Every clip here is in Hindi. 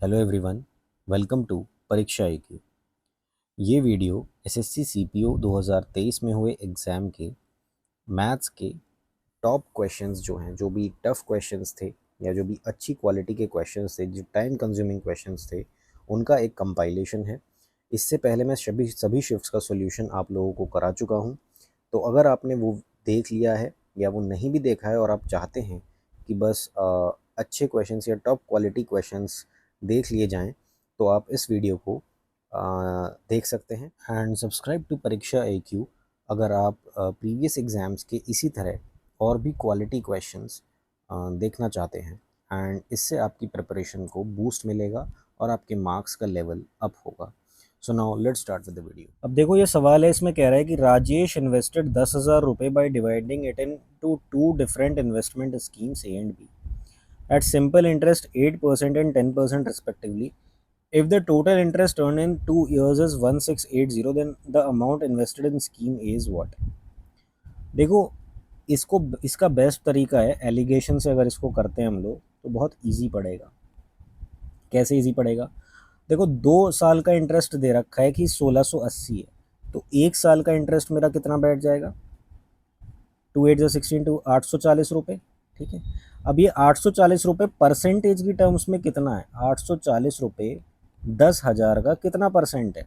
हेलो एवरीवन, वेलकम टू परीक्षा IQ। ये वीडियो एसएससी सीपीओ 2023 में हुए एग्ज़ाम के मैथ्स के टॉप क्वेश्चंस जो हैं, जो भी टफ़ क्वेश्चंस थे या जो भी अच्छी क्वालिटी के क्वेश्चंस थे, जो टाइम कंज्यूमिंग क्वेश्चंस थे, उनका एक कंपाइलेशन है। इससे पहले मैं सभी शिफ्ट्स का सॉल्यूशन आप लोगों को करा चुका हूँ। तो अगर आपने वो देख लिया है या वो नहीं भी देखा है और आप चाहते हैं कि बस अच्छे क्वेश्चंस या टॉप क्वालिटी क्वेश्चंस देख लिए जाएं, तो आप इस वीडियो को देख सकते हैं। एंड सब्सक्राइब टू परीक्षा IQ अगर आप प्रीवियस एग्ज़ाम्स के इसी तरह और भी क्वालिटी क्वेश्चंस देखना चाहते हैं। एंड इससे आपकी प्रिपरेशन को बूस्ट मिलेगा और आपके मार्क्स का लेवल अप होगा। So now let's start with the video. अब देखो, ये सवाल है, इसमें कह रहा है कि राजेश इन्वेस्टेड 10,000 रुपये by dividing it in two different investment schemes A and B at simple interest 8% and 10% respectively. If the total interest earned in 2 years is 1680, then the amount invested in scheme A is what? देखो, इसका बेस्ट तरीका है एलिगेशन से। अगर इसको करते हैं हम लोग तो बहुत इजी पड़ेगा। कैसे इजी पड़ेगा? देखो, 2 साल का इंटरेस्ट दे रखा है कि 1680 है, तो 1 साल का इंटरेस्ट मेरा कितना बैठ जाएगा? 2 8 16 टू 840 रुपये। ठीक है, अब ये 840 रुपये परसेंटेज की टर्म्स में कितना है? 840 रुपये 10,000 का कितना परसेंट है?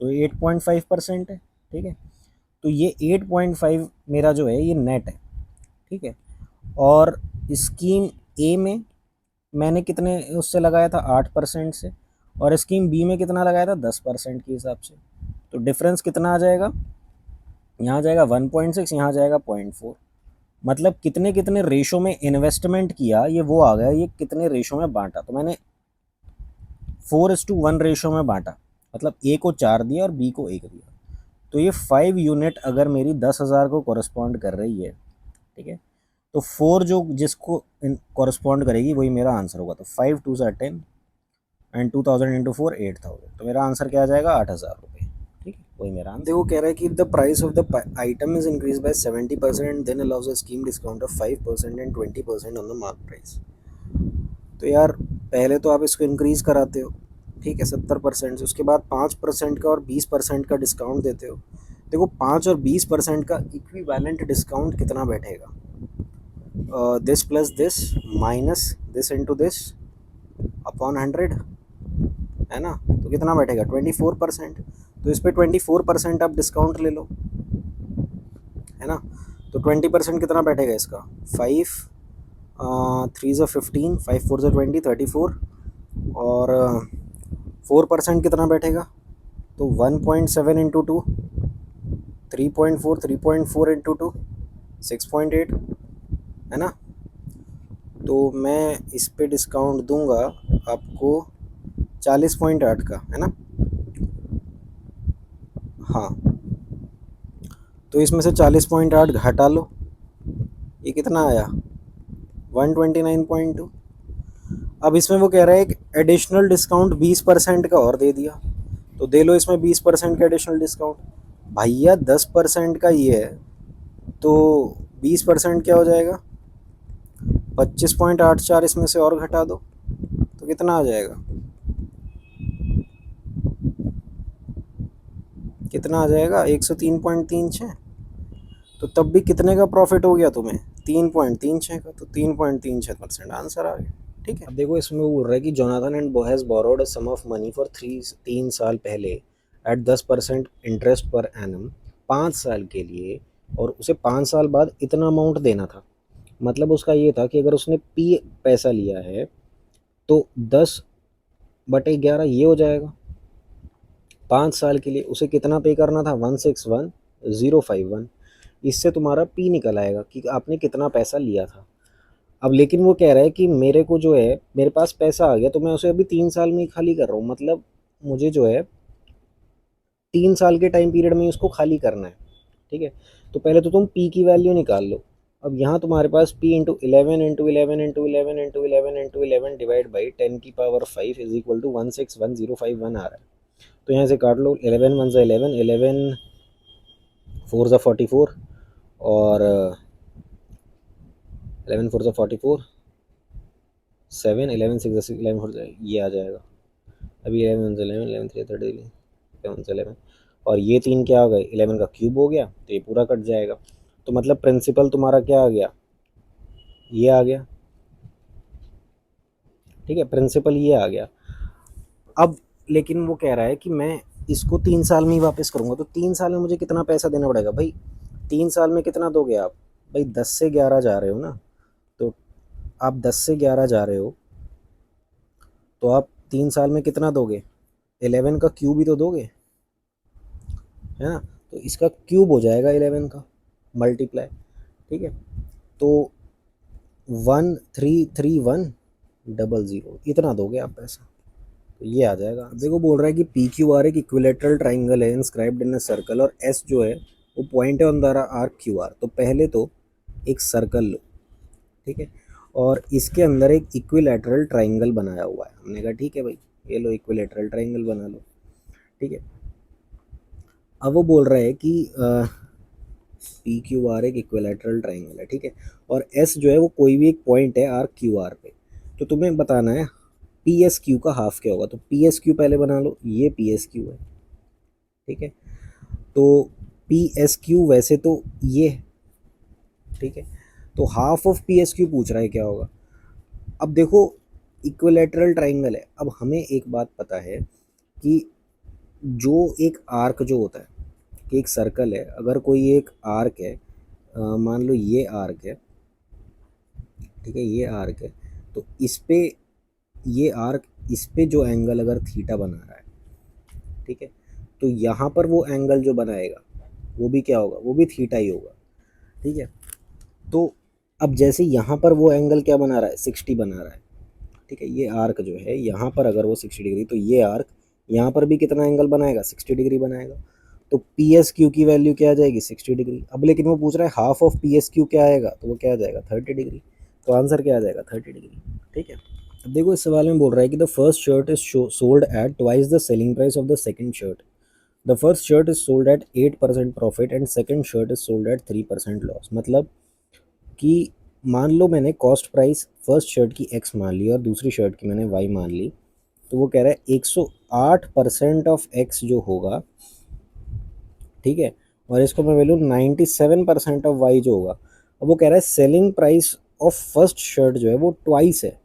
तो 8.5% है। ठीक है, तो ये 8.5 मेरा जो है ये नेट है। ठीक है, और स्कीम ए में मैंने कितने उससे लगाया था? 8% से। और स्कीम बी में कितना लगाया था? 10% के हिसाब से। तो डिफरेंस कितना आ जाएगा? यहाँ जाएगा 1.6, यहाँ जाएगा 0.4। मतलब कितने कितने रेशो में इन्वेस्टमेंट किया, ये वो आ गया। ये कितने रेशो में बांटा? तो मैंने 4:1 रेशो में बांटा, मतलब ए को 4 दिया और बी को 1 दिया। तो ये 5 यूनिट अगर मेरी 10,000 को कॉरस्पॉन्ड कर रही है, ठीक है, तो 4 जो जिसको कॉरस्पॉन्ड करेगी वही मेरा आंसर होगा। तो 5 2 ज़ा 10 एंड 2000 इंटू 4 8,000। तो मेरा आंसर क्या आ जाएगा? 8,000 रुपये। ठीक है, वही मेरा आंसर। देखो, कह रहा है कि the price of the item is increase by 70% then allows a scheme discount of 5% and 20% on the mark price. तो यार, पहले तो आप इसको इंक्रीज़ कराते हो, ठीक है, 70% से। उसके बाद 5% का और 20% का डिस्काउंट देते हो। देखो, 5 और 20% का इक्विवेलेंट डिस्काउंट कितना बैठेगा? This plus this minus this into this upon 100, है ना? तो कितना बैठेगा? 24%। तो इस पर 24% आप डिस्काउंट ले लो, है ना? तो 20% कितना बैठेगा इसका? 5 3 ज़ा 15, 5 4 ज़ा 20, 34। और 4% कितना बैठेगा? तो 1.7 इंटू 2 3.4, 3.4 इंटू 2 6.8, है ना? तो मैं इस पे डिस्काउंट दूंगा आपको 40.8 का, है ना? हाँ, तो इसमें से 40.8 घटा लो, ये कितना आया? 129.2। अब इसमें वो कह रहा है एक एडिशनल डिस्काउंट 20% का और दे दिया, तो दे लो इसमें 20% का एडिशनल डिस्काउंट। भैया 10% का ये है, तो 20% क्या हो जाएगा? 25.84 इसमें से और घटा दो, तो कितना आ जाएगा? कितना आ जाएगा? 103.36। तो तब भी कितने का प्रॉफिट हो गया तुम्हें? 3.36 का। तो 3.36% आंसर आ गया। ठीक है, अब देखो, इसमें वो बोल रहा है कि Jonathan and has borrowed a sum of money for 3 साल पहले एट 10% इंटरेस्ट पर एनम, 5 साल के लिए, और उसे 5 साल बाद इतना अमाउंट देना था। मतलब उसका ये था कि अगर उसने पी पैसा लिया है तो 10/11 ये हो जाएगा। 5 साल के लिए उसे कितना पे करना था? 161,051। इससे तुम्हारा पी निकल आएगा कि आपने कितना पैसा लिया था। अब लेकिन वो कह रहा है कि मेरे को जो है, मेरे पास पैसा आ गया तो मैं उसे अभी 3 साल में ही खाली कर रहा हूँ। मतलब मुझे जो है 3 साल के टाइम पीरियड में उसको खाली करना है। ठीक है, तो पहले तो तुम पी की वैल्यू निकाल लो। अब यहाँ तुम्हारे पास P into 11 into 11 into 11 into 11 into 11 divide by 10⁻5 is equal to 161,051 आ रहा है। तो यहाँ से काट लो। 11 1 ज़ा 11, 11 4 ज़ा 44, और 11 4 ज़ा 44, 7 11 6 10 11 हो जाएगा, ये आ जाएगा। अभी 11 11 11 3 30 11 11 और ये 3 क्या आ गए, 11 का क्यूब हो गया, तो ये पूरा कट जाएगा। तो मतलब प्रिंसिपल तुम्हारा क्या आ गया, ये आ गया। ठीक है, प्रिंसिपल ये आ गया। अब लेकिन वो कह रहा है कि मैं इसको 3 साल में ही वापस करूँगा, तो 3 साल में मुझे कितना पैसा देना पड़ेगा भाई? 3 साल में कितना दोगे आप भाई? 10 से 11 जा रहे हो ना, तो आप 10 से 11 जा रहे हो, तो आप 3 साल में कितना दोगे? 11 का क्यूब ही तो दोगे, है ना? तो इसका क्यूब हो जाएगा 11 का मल्टीप्लाई। ठीक है, तो 133100 इतना दोगे आप पैसा, तो ये आ जाएगा। देखो बोल रहा है कि पी क्यू आर एक इक्विलेटरल ट्राइंगल है इंस्क्राइब्ड इन अ सर्कल, और एस जो है वो पॉइंट है on the arc Q R. तो पहले तो एक सर्कल लो, ठीक है, और इसके अंदर एक इक्विलेटरल ट्राइंगल बनाया हुआ है। हमने कहा ठीक है भाई, ये लो इक्विलेटरल ट्राइंगल बना लो। ठीक है, अब वो बोल रहा है कि पी क्यू आर एक इक्विलेटरल ट्राइंगल है, ठीक है, और एस जो है वो कोई भी एक पॉइंट है आर्क क्यू आर पे। तो तुम्हें बताना है पी एस क्यू का हाफ क्या होगा। तो पी एस क्यू पहले बना लो, ये पी एस क्यू है। ठीक है, तो पी एस क्यू वैसे तो ये है, ठीक है, तो half of P S Q पूछ रहा है क्या होगा। अब देखो इक्विलेटरल ट्राइंगल है, अब हमें एक बात पता है कि जो एक आर्क जो होता है, कि एक सर्कल है, अगर कोई एक आर्क है, मान लो ये आर्क है, ठीक है, ये आर्क है, तो इस पे ये आर्क, इस पे जो एंगल अगर थीटा बना रहा है, ठीक है, तो यहाँ पर वो एंगल जो बनाएगा वो भी क्या होगा, वो भी थीटा ही होगा। ठीक है, तो अब जैसे यहाँ पर वो एंगल क्या बना रहा है, 60 बना रहा है। ठीक है, ये आर्क जो है यहाँ पर अगर वो 60 डिग्री, तो ये आर्क यहाँ पर भी कितना एंगल बनाएगा, 60 डिग्री बनाएगा। तो पी एस क्यू की वैल्यू क्या आ जाएगी, 60 डिग्री। अब लेकिन वो पूछ रहा है half of P S Q क्या आएगा, तो वो क्या आ जाएगा, 30 डिग्री। तो आंसर क्या आ जाएगा, 30 डिग्री। ठीक है, अब देखो इस सवाल में बोल रहा है कि the first shirt is sold at twice the selling price of the second shirt. The first shirt is sold at 8% profit and second shirt is sold at 3% loss. मतलब कि मान लो मैंने कॉस्ट प्राइस फर्स्ट शर्ट की एक्स मान ली और दूसरी शर्ट की मैंने वाई मान ली, तो वो कह रहा है 108% ऑफ एक्स जो होगा, ठीक है, और इसको मैं वैल्यू 97% ऑफ वाई जो होगा। अब वो कह रहा है selling price of first shirt जो है वो ट्वाइस है,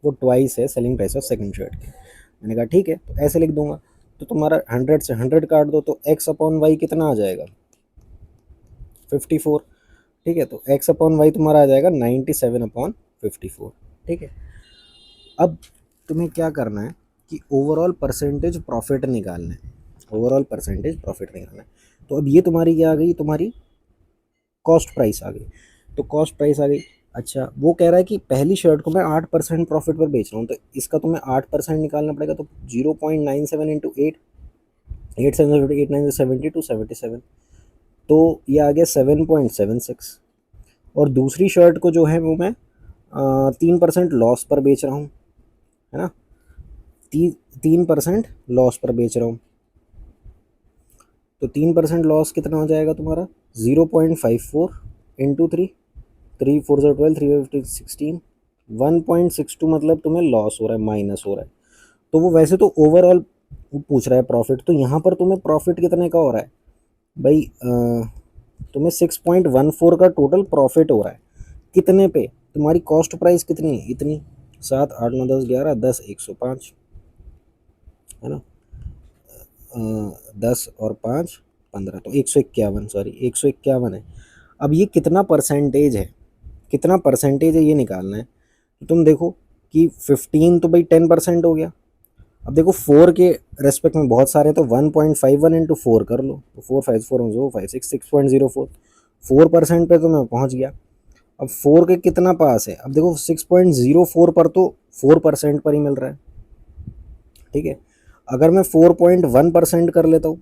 वो ट्वाइस है selling price of second shirt की। मैंने कहा ठीक है, तो ऐसे लिख दूंगा। तो तुम्हारा 100 से 100 काट दो, तो एक्स अपॉन वाई कितना आ जाएगा, 54। ठीक है, तो एक्स अपॉन वाई तुम्हारा आ जाएगा 97/54। ठीक है, अब तुम्हें क्या करना है कि ओवरऑल परसेंटेज प्रॉफिट निकालना है, ओवरऑल परसेंटेज प्रॉफिट निकालना है। तो अब ये तुम्हारी क्या आ गई, तुम्हारी कॉस्ट प्राइस आ गई। तो कॉस्ट प्राइस आ गई। अच्छा, वो कह रहा है कि पहली शर्ट को मैं 8% प्रॉफिट पर बेच रहा हूँ, तो इसका तुम्हें 8% निकालना पड़ेगा। तो 0.97 इंटू 8, 8 7 8 9 72 77, तो ये आ गया 7.76। और दूसरी शर्ट को जो है वो मैं 3% लॉस पर बेच रहा हूँ, है ना, 3% लॉस पर बेच रहा हूँ। तो 3% लॉस कितना हो जाएगा तुम्हारा, 0.54 इंटू 3, 3 4 12 3 15 16, 1.62, मतलब तुम्हें लॉस हो रहा है, माइनस हो रहा है। तो वो वैसे तो ओवरऑल पूछ रहा है प्रॉफिट, तो यहाँ पर तुम्हें प्रॉफिट कितने का हो रहा है भाई, तुम्हें 6.14 का टोटल प्रॉफिट हो रहा है। कितने पे, तुम्हारी कॉस्ट प्राइस कितनी है, इतनी, 7 8 9 10 11 10 105, है ना, 10 और 5 15, तो 151, सॉरी 151 है। अब ये कितना परसेंटेज है, कितना परसेंटेज है ये निकालना है। तो तुम देखो कि 15 तो भाई 10% हो गया। अब देखो 4 के रेस्पेक्ट में बहुत सारे, तो 1.51 इंटू 4 कर लो, तो 4 5 4 5 6 6.04, 4% पे तो मैं पहुंच गया। अब 4 के कितना पास है, अब देखो 6.04 पर तो 4% पर ही मिल रहा है। ठीक है, अगर मैं 4.1% कर लेता हूँ,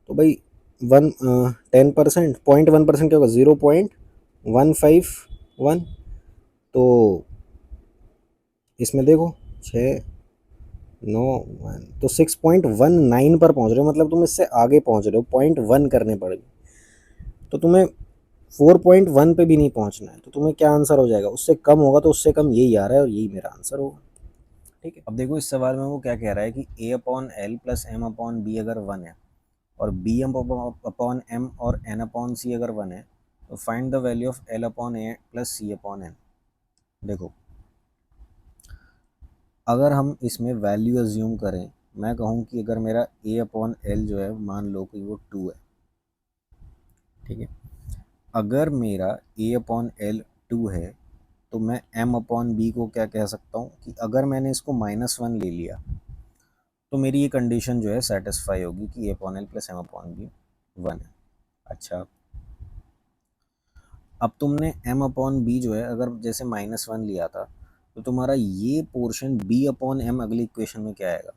तो भाई 10%, 0.1% क्या होगा, 0.151। तो इसमें देखो 6 9 1, तो 6.19 पर पहुंच रहे हो, मतलब तुम इससे आगे पहुंच रहे हो, 0.1 करने पड़ेगी। तो तुम्हें 4.1 पे भी नहीं पहुंचना है, तो तुम्हें क्या आंसर हो जाएगा, उससे कम होगा तो उससे कम यही आ रहा है और यही मेरा आंसर होगा। ठीक है, अब देखो इस सवाल में वो क्या कह रहा है कि a upon L plus M upon B अगर 1 है और बी अपॉन एम और एन अपॉन सी अगर 1 है, तो find the value of L upon A plus C upon N. देखो अगर हम इसमें वैल्यू अज्यूम करें, मैं कहूँ कि अगर मेरा a अपॉन एल जो है मान लो कि वो 2 है, ठीक है, अगर मेरा a अपॉन एल 2 है तो मैं m अपॉन बी को क्या कह सकता हूँ कि अगर मैंने इसको -1 ले लिया तो मेरी ये कंडीशन जो है सेटिस्फाई होगी कि a upon L plus M upon B 1 है। अच्छा, अब तुमने m अपॉन बी जो है अगर जैसे -1 लिया था, तो तुम्हारा ये पोर्शन b अपॉन एम अगली इक्वेशन में क्या आएगा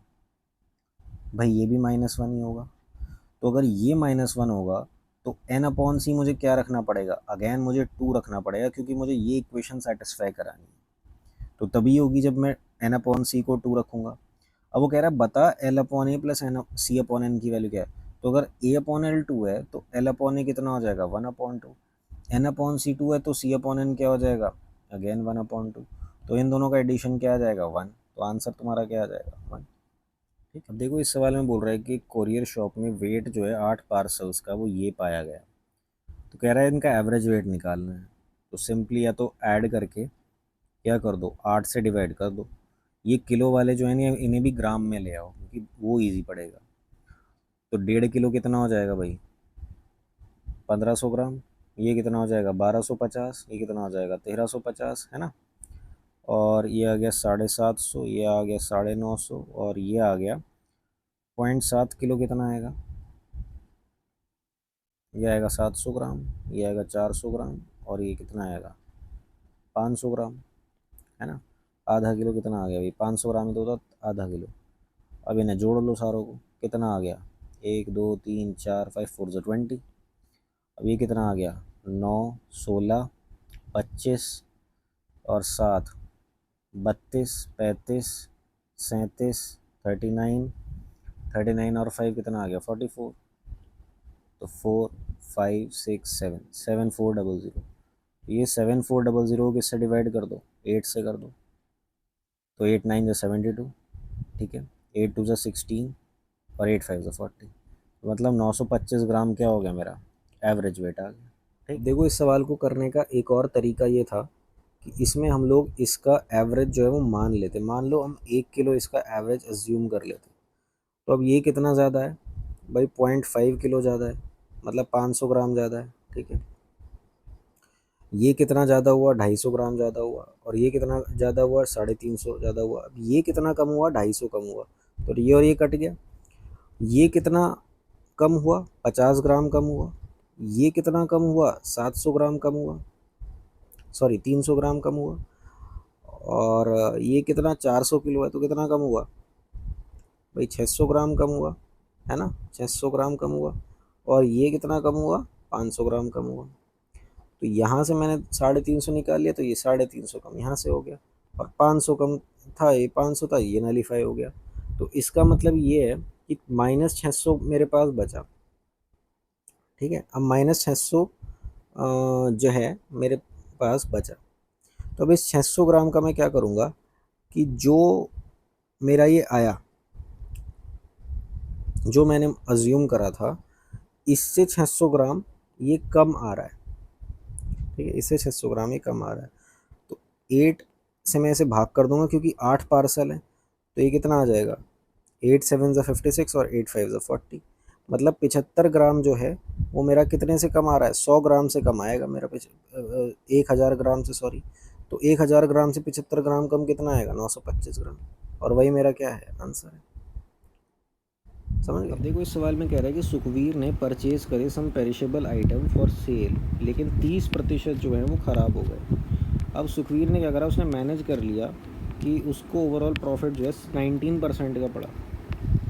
भाई, ये भी -1 ही होगा। तो अगर ये -1 होगा तो n अपॉन सी मुझे क्या रखना पड़ेगा, अगेन मुझे 2 रखना पड़ेगा, क्योंकि मुझे ये इक्वेशन सेटिस्फाई करानी है। तो तभी होगी जब मैं n अपॉन सी को 2 रखूँगा। अब वो कह रहा है बता L upon A plus N C upon N की वैल्यू क्या है। तो अगर ए अपॉन एल 2 है तो एल अपॉन ए कितना हो जाएगा 1/2, एन अपॉन सी 2 है तो सी अपॉन एन क्या हो जाएगा अगेन 1/2। तो इन दोनों का एडिशन क्या आ जाएगा 1, तो आंसर तुम्हारा क्या आ जाएगा 1। ठीक, अब देखो इस सवाल में बोल रहा है कि कोरियर शॉप में वेट जो है 8 पार्सल्स का वो ये पाया गया, तो कह रहा है इनका एवरेज वेट निकालना है। तो सिंपली या तो ऐड करके क्या कर दो, 8 से डिवाइड कर दो। ये किलो वाले जो है ना इन्हें भी ग्राम में ले आओ, क्योंकि वो इजी पड़ेगा। तो 1.5 किलो कितना हो जाएगा भाई 1500 ग्राम, ये कितना हो जाएगा 1250, ये कितना हो जाएगा 1350, है ना। और ये आ गया 750, ये आ गया 950, और ये आ गया 0.7 किलो, कितना आएगा, ये आएगा 700 ग्राम, ये आएगा 400 ग्राम, और ये कितना आएगा 500 ग्राम, है ना। आधा किलो कितना आ गया भाई, 500 ग्राम ही तो होता आधा किलो। अब इन्हें जोड़ लो सारों को, कितना आ गया 1 2 3 4 5 4 जो 20। अब ये कितना आ गया 9 16 25 और 7 32 35 37 39 और 5 कितना आ गया 44। तो 4 5 6 7 7400, ये 7400 किससे डिवाइड कर दो 8 से कर दो, तो 8 9 जो 72, ठीक है, 8 2 जो 16 और 8 5 जो 40, मतलब 925 ग्राम क्या हो गया मेरा एवरेज वेट आ गया। ठीक, देखो इस सवाल को करने का एक और तरीका ये था कि इसमें हम लोग इसका एवरेज जो है वो मान लेते, मान लो हम 1 किलो इसका एवरेज अज्यूम कर लेते। तो अब ये कितना ज़्यादा है भाई 0.5 किलो ज़्यादा है, मतलब 500 ग्राम ज़्यादा है। ठीक है, ये कितना ज़्यादा हुआ 250 ग्राम ज़्यादा हुआ, और ये कितना ज़्यादा हुआ 350 ज़्यादा हुआ। अब ये कितना कम हुआ 250 कम हुआ, तो ये और ये कट गया। ये कितना कम हुआ 50 ग्राम कम हुआ, ये कितना कम हुआ 700 ग्राम कम हुआ, सॉरी 300 ग्राम कम हुआ, और ये कितना 400 किलो है तो कितना कम हुआ भाई 600 ग्राम कम हुआ, है ना, 600 ग्राम कम हुआ। और ये कितना कम हुआ 500 ग्राम कम हुआ। तो यहाँ से मैंने 350 निकाल लिया, तो ये 350 कम यहाँ से हो गया, और 500 कम था, ये 500 था, ये नलीफाई हो गया। तो इसका मतलब ये है कि -600 मेरे पास बचा। ठीक है, अब -600 जो है मेरे पास बचा। तो अब इस 600 ग्राम का मैं क्या करूँगा कि जो मेरा ये आया, जो मैंने अज्यूम करा था, इससे 600 ग्राम ये कम आ रहा है। ठीक है, इससे 600 ग्राम ये कम आ रहा है। तो 8 से मैं इसे भाग कर दूंगा, क्योंकि 8 पार्सल है, तो ये कितना आ जाएगा 8 7 ज़ा 56 और 8 5 ज़ा 40, मतलब 75 ग्राम जो है वो मेरा कितने से कम आ रहा है 100 ग्राम से कम आएगा मेरा 1000 ग्राम से, सॉरी। तो 1000 ग्राम से 75 ग्राम कम कितना आएगा 925 ग्राम, और वही मेरा क्या है आंसर है। समझ गए। अब देखो इस सवाल में कह रहा है कि सुखवीर ने परचेज करे सम पेरिशेबल आइटम फॉर सेल, लेकिन 30% जो है वो ख़राब हो गए। अब सुखवीर ने क्या करा, उसने मैनेज कर लिया कि उसको ओवरऑल प्रॉफिट जो है 19% का पड़ा।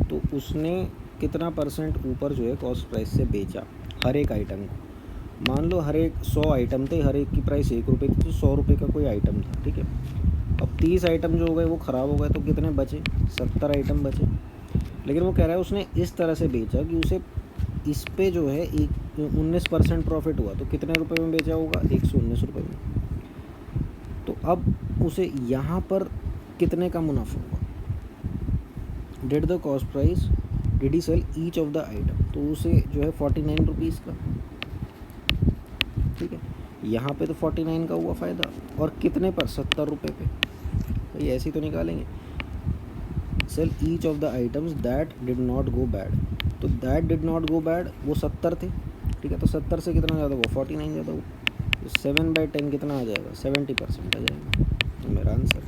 तो उसने कितना परसेंट ऊपर जो है कॉस्ट प्राइस से बेचा हर एक आइटम को। मान लो हर एक 100 आइटम थे, हर एक की प्राइस 1 रुपये थी, तो 100 रुपये का कोई आइटम था। ठीक है, अब 30 आइटम जो हो गए वो ख़राब हो गए, तो कितने बचे 70 आइटम बचे। लेकिन वो कह रहा है उसने इस तरह से बेचा कि उसे इस पे जो है एक 19% प्रॉफिट हुआ तो कितने रुपए में बेचा होगा, 119 रुपये में। तो अब उसे यहाँ पर कितने का मुनाफा हुआ, did the cost price, did he sell each of the item, तो उसे जो है 49 रुपीज़ का, ठीक है। यहाँ पे तो 49 का हुआ फ़ायदा, और कितने पर, 70 रुपये पे। भाई ऐसे ही तो निकालेंगे, sell each of the items that did not go bad, तो that did not go bad वो 70 थे, ठीक है। तो 70 से कितना ज़्यादा हुआ, 49 ज़्यादा हुआ, तो 7/10 कितना आ जाएगा, 70% आ जाएगा, तो मेरा आंसर।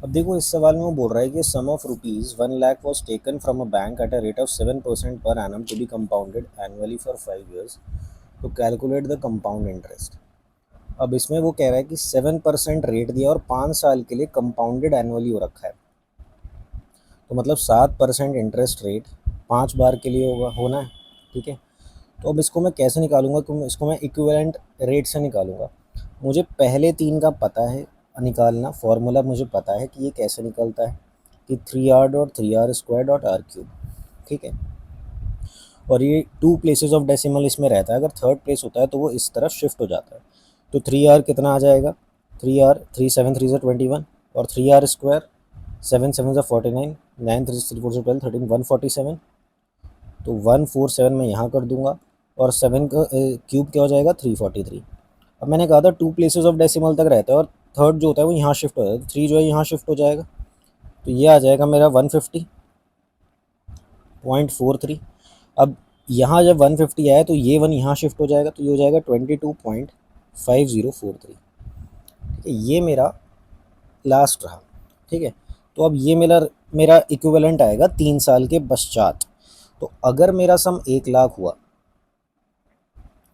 अब देखो इस सवाल में वो बोल रहा है कि sum of rupees 1 lakh was taken from a bank at a rate of 7% per annum to be compounded annually for 5 years, तो कैलकुलेट द कंपाउंड इंटरेस्ट। अब इसमें वो कह रहा है कि 7% रेट दिया और 5 साल के लिए कंपाउंडेड एनुअली हो रखा है, तो मतलब 7% इंटरेस्ट रेट 5 बार के लिए होना है, ठीक है। तो अब इसको मैं कैसे निकालूंगा, तो इसको मैं इक्विवेलेंट रेट से निकालूंगा। मुझे पहले 3 का पता है निकालना, फॉर्मूला मुझे पता है कि ये कैसे निकलता है कि 3r dot 3r² dot r³, ठीक है। और ये 2 प्लेसेस ऑफ डेसिमल इसमें रहता है, अगर थर्ड प्लेस होता है तो वो इस तरफ शिफ्ट हो जाता है। तो 3r कितना आ जाएगा, 3r 3 7 3 21, और 3r², 7 7 49, 9 3 3 4 12 13 147, तो 147 मैं यहाँ कर दूंगा, और 7 का क्यूब क्या हो जाएगा, 343। अब मैंने कहा था 2 प्लेसेस ऑफ डेसिमल तक रहता है, और थर्ड जो होता है वो यहाँ शिफ्ट हो जाता है, तो 3 जो है यहाँ शिफ्ट हो जाएगा, तो ये आ जाएगा मेरा 150.43। अब यहाँ जब 150 आया तो ये 1 यहाँ शिफ्ट हो जाएगा, तो ये हो जाएगा 22.5043, ठीक है। ये मेरा लास्ट रहा, ठीक है। तो अब ये मेरा इक्विवेलेंट आएगा 3 साल के पश्चात। तो अगर मेरा सम 1 लाख हुआ,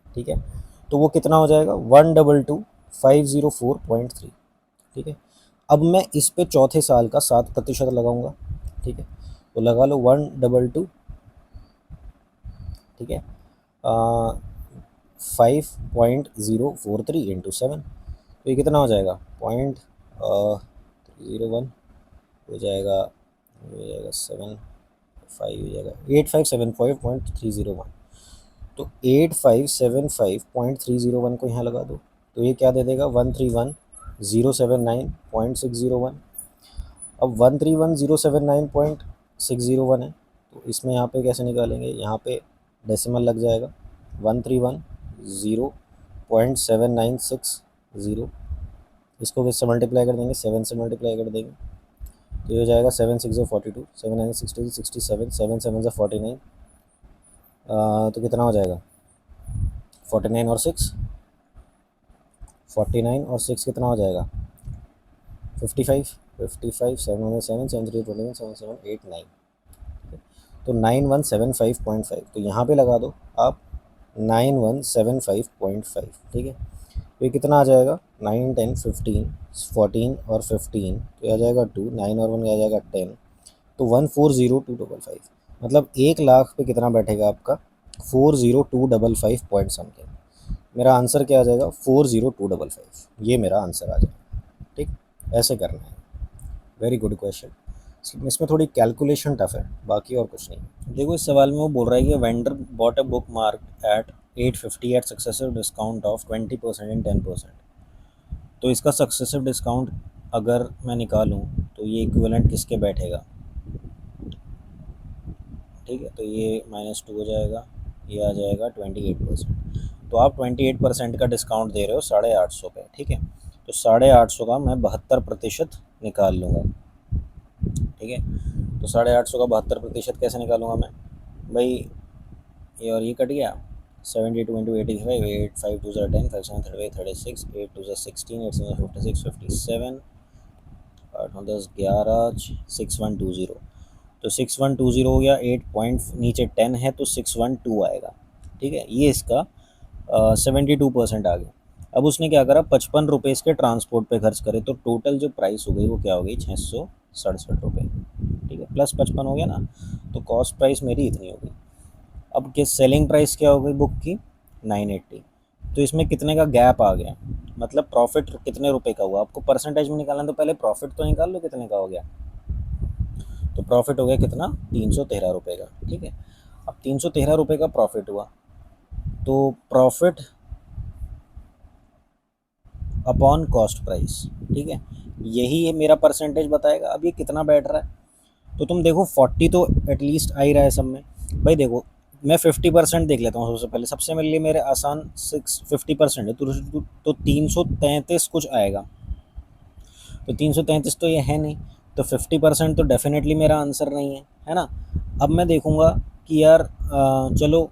ठीक है, तो वो कितना हो जाएगा, 122,504.3, ठीक है। अब मैं इस पे चौथे साल का 7% लगाऊंगा, ठीक है, तो लगा लो 122, ठीक है, 5.043 इंटू 7, तो ये कितना हो जाएगा, 0.01 हो जाएगा, 7 5 हो जाएगा 8575.301, तो 8575.301 को यहाँ लगा दो, तो ये क्या दे देगा, 131,079.601। अब 131,079.601 है, तो इसमें यहाँ पे कैसे निकालेंगे, यहाँ पे डेसिमल लग जाएगा, 131,0.7960, इसको किससे मल्टीप्लाई कर देंगे, 7 से मल्टीप्लाई कर देंगे, तो ये हो जाएगा 7 6 42, 7 9 60 67, 7 7 49, तो कितना हो जाएगा, 49 और 6, 49 और 6 कितना हो जाएगा, 55, 55 7 7 7 3 21 7 7 8 9, तो 9175.5, तो यहाँ पे लगा दो आप 9175.5, ठीक है। तो ये कितना आ जाएगा, 9 10 15 14 और 15, तो ये आ जाएगा 2, 9 और 1 आ जाएगा 10, तो 140,255, मतलब 1 लाख पे कितना बैठेगा आपका, 40255 पॉइंट समथिंग। मेरा आंसर क्या आ जाएगा, 40255, ये मेरा आंसर आ जाएगा, ठीक। ऐसे करना है, वेरी गुड क्वेश्चन। इसमें थोड़ी कैलकुलेशन टफ है, बाकी और कुछ नहीं। देखो इस सवाल में वो बोल रहा है कि vendor bought a bookmark at 850 at successive discount of 20% and 10%, तो इसका सक्सेसिव डिस्काउंट अगर मैं निकालूं तो ये इक्विवेलेंट किसके बैठेगा, ठीक है। तो ये -2 हो जाएगा, ये आ जाएगा 28%, तो आप 28% का डिस्काउंट दे रहे हो 850 पे, ठीक है। तो 850 का मैं 72% निकाल लूँगा, ठीक है। तो 850 का 72% कैसे निकालूंगा मैं, भाई ये और ये कट गया, 72 इंटू 85, 8 5 2 10, 5 7 35 36, 8 2 16, 8 7 56 57, 8 9 10 11, 6120, तो 6120 हो गया, 8 पॉइंट नीचे 10 है तो 612 आएगा, ठीक है। ये इसका 72% आ गया। अब उसने क्या करा, 55 रुपये इसके ट्रांसपोर्ट पे खर्च करे, तो टोटल जो प्राइस हो गई वो क्या हो गई, 667 रुपये, ठीक है, प्लस 55 हो गया ना, तो कॉस्ट प्राइस मेरी इतनी हो गई। अब किस सेलिंग प्राइस क्या हो गई बुक की, 980, तो इसमें कितने का गैप आ गया, मतलब प्रॉफिट कितने रुपए का हुआ, आपको परसेंटेज में निकालना तो पहले प्रॉफिट तो निकाल लो कितने का हो गया, तो प्रॉफिट हो गया कितना, 313 रुपये का, ठीक है। अब 313 रुपये का प्रॉफिट हुआ, तो प्रॉफिट अपॉन कॉस्ट प्राइस, ठीक है, यही है मेरा परसेंटेज बताएगा। अब ये कितना बैठ रहा है, तो तुम देखो 40 तो एटलीस्ट आ ही रहा है सब में। भाई देखो, मैं 50% देख लेता हूँ सबसे पहले, सबसे मेरे लिए मेरे आसान 50% है, तो 333 कुछ आएगा। तो 333 तो ये है नहीं, तो 50% तो डेफिनेटली मेरा आंसर नहीं है ना। अब मैं देखूँगा कि यार चलो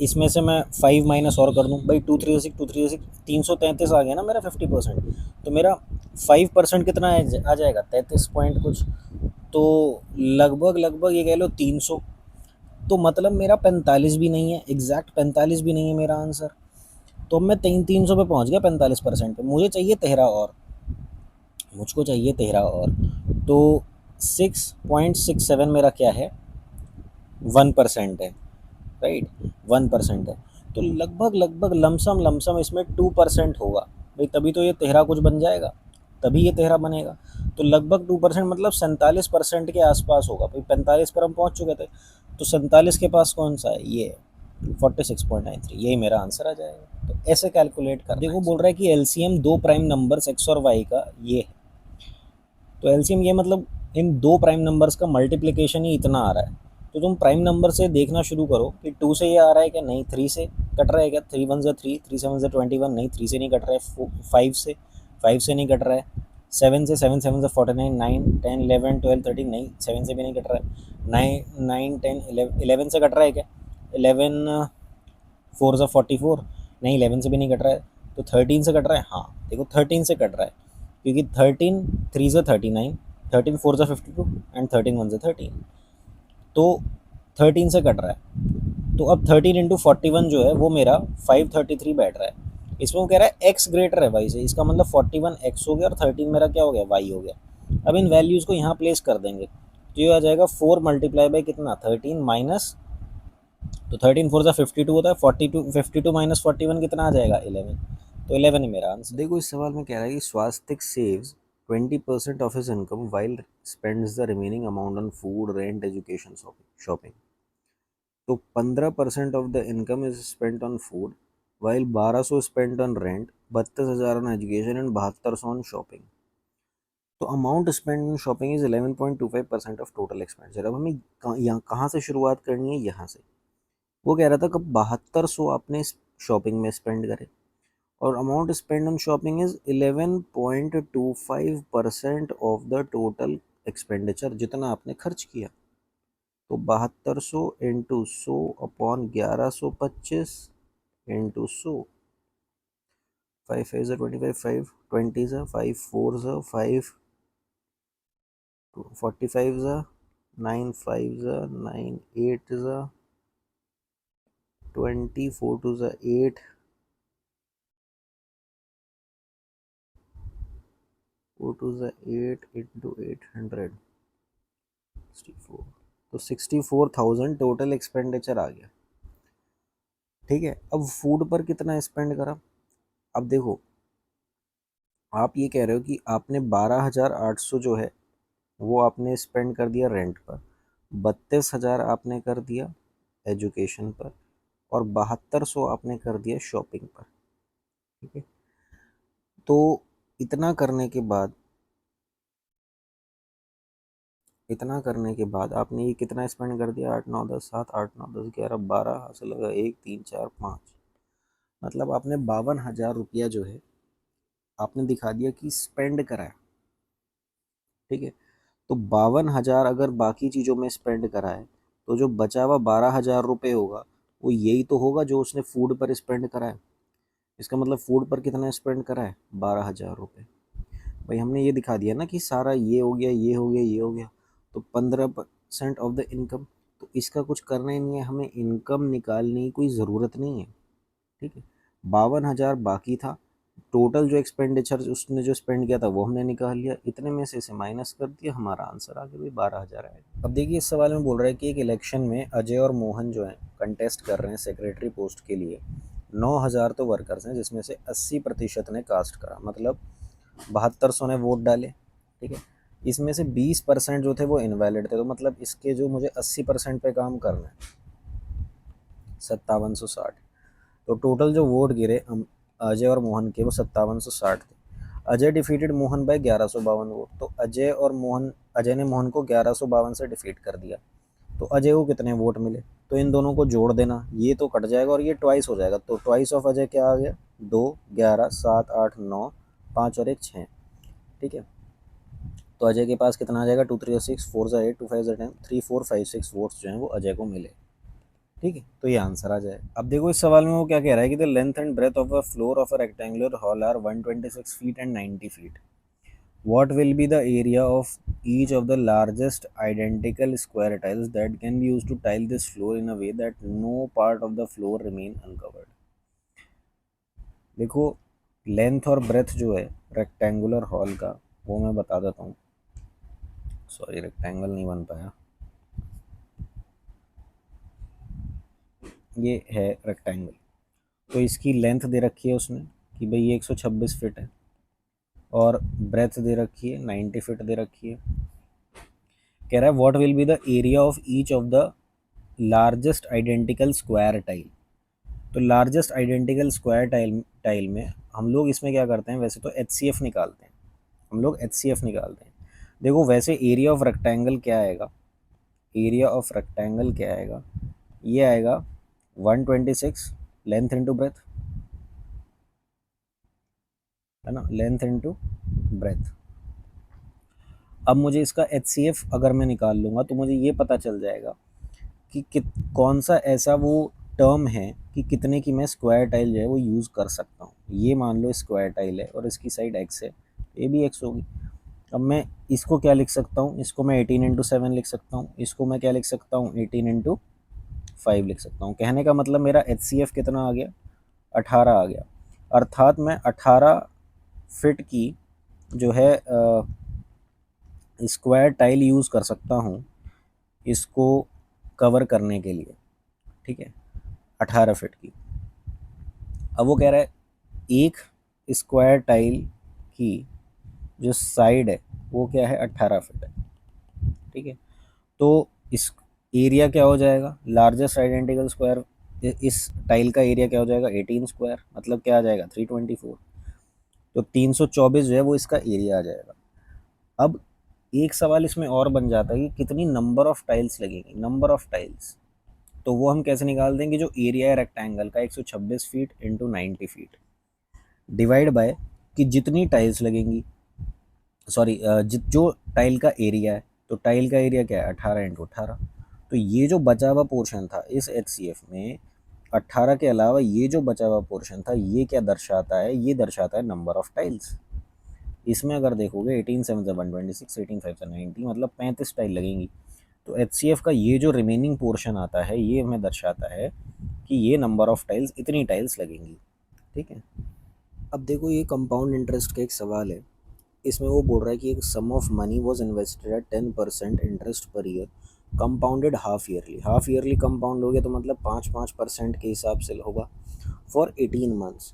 इसमें से मैं 5 माइनस और कर दूँ, भाई 2 3 6 333 आ गया ना मेरा 50%। तो मेरा 5% कितना आ जाएगा, 33 पॉइंट कुछ, तो लगभग लगभग ये कह लो 300। तो मतलब मेरा 45 भी नहीं है, एग्जैक्ट 45 भी नहीं है मेरा आंसर। तो अब मैं 300 पे पहुंच गया 45% पे, मुझे चाहिए 13 और, मुझको चाहिए 13 और। तो 6.67 मेरा क्या है, 1% है, राइट, 1% है। तो लगभग लगभग लमसम लमसम इसमें 2% होगा भाई, तभी तो ये 13 कुछ बन जाएगा, तभी ये 13 बनेगा। तो लगभग 2% मतलब 47% के आसपास होगा भाई, 45 पर हम पहुंच चुके थे, तो 47 के पास कौन सा है, ये 46.93, यही मेरा आंसर आ जाएगा। तो ऐसे कैलकुलेट कर, देखो बोल रहा है कि एलसीएम दो प्राइम नंबर्स एक्स और वाई का ये है, तो एलसीएम ये मतलब इन दो प्राइम नंबर्स का मल्टीप्लिकेशन ही इतना आ रहा है। तो तुम प्राइम नंबर से देखना शुरू करो कि 2 से ये आ रहा है क्या, नहीं 3 से कट रहा है क्या, 3 1 3, 3 7 21, नहीं 3 से नहीं कट रहा है, 5 से नहीं कट रहा है, 7 से 7 7 49, 9 10 11 12 13, नहीं 7 से भी नहीं कट रहा है, 9 10 11 से कट रहा है क्या, 11 4 से 44, नहीं 11 से भी नहीं कट रहा है, तो 13 से कट रहा है, हाँ देखो 13 से कट रहा है, क्योंकि 13 3 से 39, 13 4 से 52 एंड 13 1 से 13, तो 13 से कट रहा है। तो अब 13 इंटू 41 जो है वो मेरा 533 बैठ रहा है। इसमें वो कह रहा है एक्स ग्रेटर है वाई से, इसका मतलब 41 एक्स हो गया और 13 मेरा क्या हो गया, वाई हो गया। अब इन वैल्यूज़ को यहाँ प्लेस कर देंगे, तो ये आ जाएगा 4 मल्टीप्लाई बाई कितना, 13 माइनस, तो 13 4 सा 52 होता है, 42 52 माइनस 41 कितना आ जाएगा, 11। तो 11 है मेरा आंसर। देखो इस सवाल में कह रहा है कि Swastik saves 20% of his income while spends the remaining amount on food rent education shopping. तो 15% of the income is spent on food while 1200 spent on rent, 32,000 on education and 7200 on shopping. तो amount spend on shopping is 11.25% of total expenditure. अब हमें यहाँ कहाँ से शुरुआत करनी है, यहाँ से। वो कह रहा था कब 7200 आपने शॉपिंग में स्पेंड करे, और amount spend on shopping is 11.25% of the total expenditure, जितना आपने खर्च किया। तो 7200 इंटू 100 अपॉन 1125 इंटू 100, 5 5 25, 5 20 5 4 5 45 9 5 9 8 20 4 2 8 4 2 8 इंटू 800 64, तो 64,000 टोटल एक्सपेंडिचर आ गया। ठीक है, अब फूड पर कितना स्पेंड करा। अब देखो आप ये कह रहे हो कि आपने 12,800 जो है वो आपने स्पेंड कर दिया रेंट पर, 32,000 आपने कर दिया एजुकेशन पर, और 7200 आपने कर दिया शॉपिंग पर। ठीक है, तो इतना करने के बाद, इतना करने के बाद आपने ये कितना स्पेंड कर दिया, 8 9 10 7 8 9 10 11 12 हासिल लगा, 1 3 4 5, मतलब आपने 52,000 रुपया जो है आपने दिखा दिया कि स्पेंड करा है। ठीक है, तो 52,000 अगर बाकी चीज़ों में स्पेंड करा है, तो जो बचा हुआ 12,000 रुपये होगा वो यही तो होगा जो उसने फूड पर स्पेंड करा है। इसका मतलब फूड पर कितना स्पेंड करा है, 12,000 रुपये। भाई हमने ये दिखा दिया ना कि सारा ये हो गया, ये हो गया, ये हो गया, तो 15% ऑफ द इनकम। तो इसका कुछ करना ही नहीं है, हमें इनकम निकालने की कोई ज़रूरत नहीं है। ठीक है, 52,000 बाकी था, टोटल जो एक्सपेंडिचर उसने जो स्पेंड किया था वो हमने निकाल लिया, इतने में से इसे माइनस कर दिया, हमारा आंसर आ गया भाई 12,000 आएगा। अब देखिए इस सवाल में बोल रहा है कि एक इलेक्शन में अजय और मोहन जो हैं कंटेस्ट कर रहे हैं सेक्रेटरी पोस्ट के लिए। 9,000 तो वर्कर्स हैं, जिसमें से 80% ने कास्ट करा, मतलब 7200 ने वोट डाले। ठीक है, इसमें से 20% जो थे वो इनवैलिड थे, तो मतलब इसके जो मुझे 80% पे काम करना है, 5760। तो टोटल जो वोट गिरे अजय और मोहन के वो 5760 थे। Ajay defeated Mohan by 1152 vote. तो अजय ने मोहन को 1152 से डिफीट कर दिया। तो अजय को कितने वोट मिले, तो इन दोनों को जोड़ देना, ये तो कट जाएगा और ये ट्वाइस हो जाएगा। तो ट्वाइस ऑफ अजय क्या आ गया, 2, 11, 7, 8, 9, 5 और 1 6। ठीक है, तो अजय के पास कितना आ जाएगा, 2 3 6, 4 8, 2 5 10, 3 4 5 6 वोट्स जो हैं वो अजय को मिले। ठीक है, तो ये आंसर आ जाए। अब देखो इस सवाल में वो क्या कह रहा है कि the length and breadth of a floor of a rectangular hall are 126 feet and 90 feet. What will be the area of each of the largest identical square tiles that can be used to tile this floor in a way that no part of the floor remain uncovered? देखो लेंथ और ब्रेथ जो है रेक्टेंगुलर हॉल का वो मैं बता देता हूँ। सॉरी, रेक्टेंगल नहीं बन पाया, ये है रेक्टेंगल। तो इसकी लेंथ दे रखी है उसने कि भाई ये 126 फीट है, और ब्रेथ दे रखी है 90 फीट दे रखी है। कह रहा है what will be the area of each of the largest identical square tile. तो लार्जेस्ट आइडेंटिकल स्क्वायर टाइल में हम लोग इसमें क्या करते हैं, वैसे तो HCF निकालते हैं, हम लोग HCF निकालते हैं। देखो वैसे एरिया ऑफ रेक्टेंगल क्या आएगा, एरिया ऑफ रेक्टेंगल क्या आएगा, ये आएगा 126 लेंथ इंटू ब्रेथ, है ना, लेंथ इंटू ब्रेथ। अब मुझे इसका HCF अगर मैं निकाल लूँगा तो मुझे ये पता चल जाएगा कि कौन सा ऐसा वो टर्म है कि कितने की मैं स्क्वायर टाइल जो है वो यूज़ कर सकता हूँ। ये मान लो स्क्वायर टाइल है और इसकी साइड x है, ये भी x होगी। अब मैं इसको क्या लिख सकता हूँ, इसको मैं 18 इंटू 7 लिख सकता हूँ, इसको मैं क्या लिख सकता हूँ, 18 इंटू 5 लिख सकता हूँ। कहने का मतलब मेरा HCF कितना आ गया, 18 आ गया। अर्थात मैं 18 फिट की जो है स्क्वायर टाइल यूज़ कर सकता हूँ इसको कवर करने के लिए। ठीक है, 18 फिट की। अब वो कह रहा है एक स्क्वायर टाइल की जो साइड है वो क्या है, 18 फिट है। ठीक है, तो इस एरिया क्या हो जाएगा, लार्जेस्ट आइडेंटिकल स्क्वायर, इस टाइल का एरिया क्या हो जाएगा, 18 स्क्वायर, मतलब क्या आ जाएगा, 324। तो 324 जो है वो इसका एरिया आ जाएगा। अब एक सवाल इसमें और बन जाता है कि कितनी नंबर ऑफ टाइल्स लगेगी, नंबर ऑफ टाइल्स। तो वो हम कैसे निकाल देंगे, जो एरिया है रेक्टेंगल का 126 feet into 90 feet divide by कि जितनी टाइल्स लगेंगी, सॉरी जो टाइल का एरिया है, तो टाइल का एरिया क्या है, 18 इंटू 18। तो ये जो बचा हुआ पोर्शन था इस HCF में 18 के अलावा ये जो बचा हुआ पोर्शन था ये क्या दर्शाता है, ये दर्शाता है नंबर ऑफ टाइल्स। इसमें अगर देखोगे 18 7 से 126, 18 5 से 90, मतलब 35 टाइल लगेंगी। तो HCF का ये जो रिमेनिंग पोर्शन आता है ये हमें दर्शाता है कि ये नंबर ऑफ टाइल्स, इतनी टाइल्स लगेंगी। ठीक है, अब देखो ये कंपाउंड इंटरेस्ट का एक सवाल है। इसमें वो बोल रहा है कि एक sum of money was invested at 10% interest per year compounded half yearly. Half yearly compound हो गया तो मतलब 5% के हिसाब से होगा फॉर 18 मंथ्स।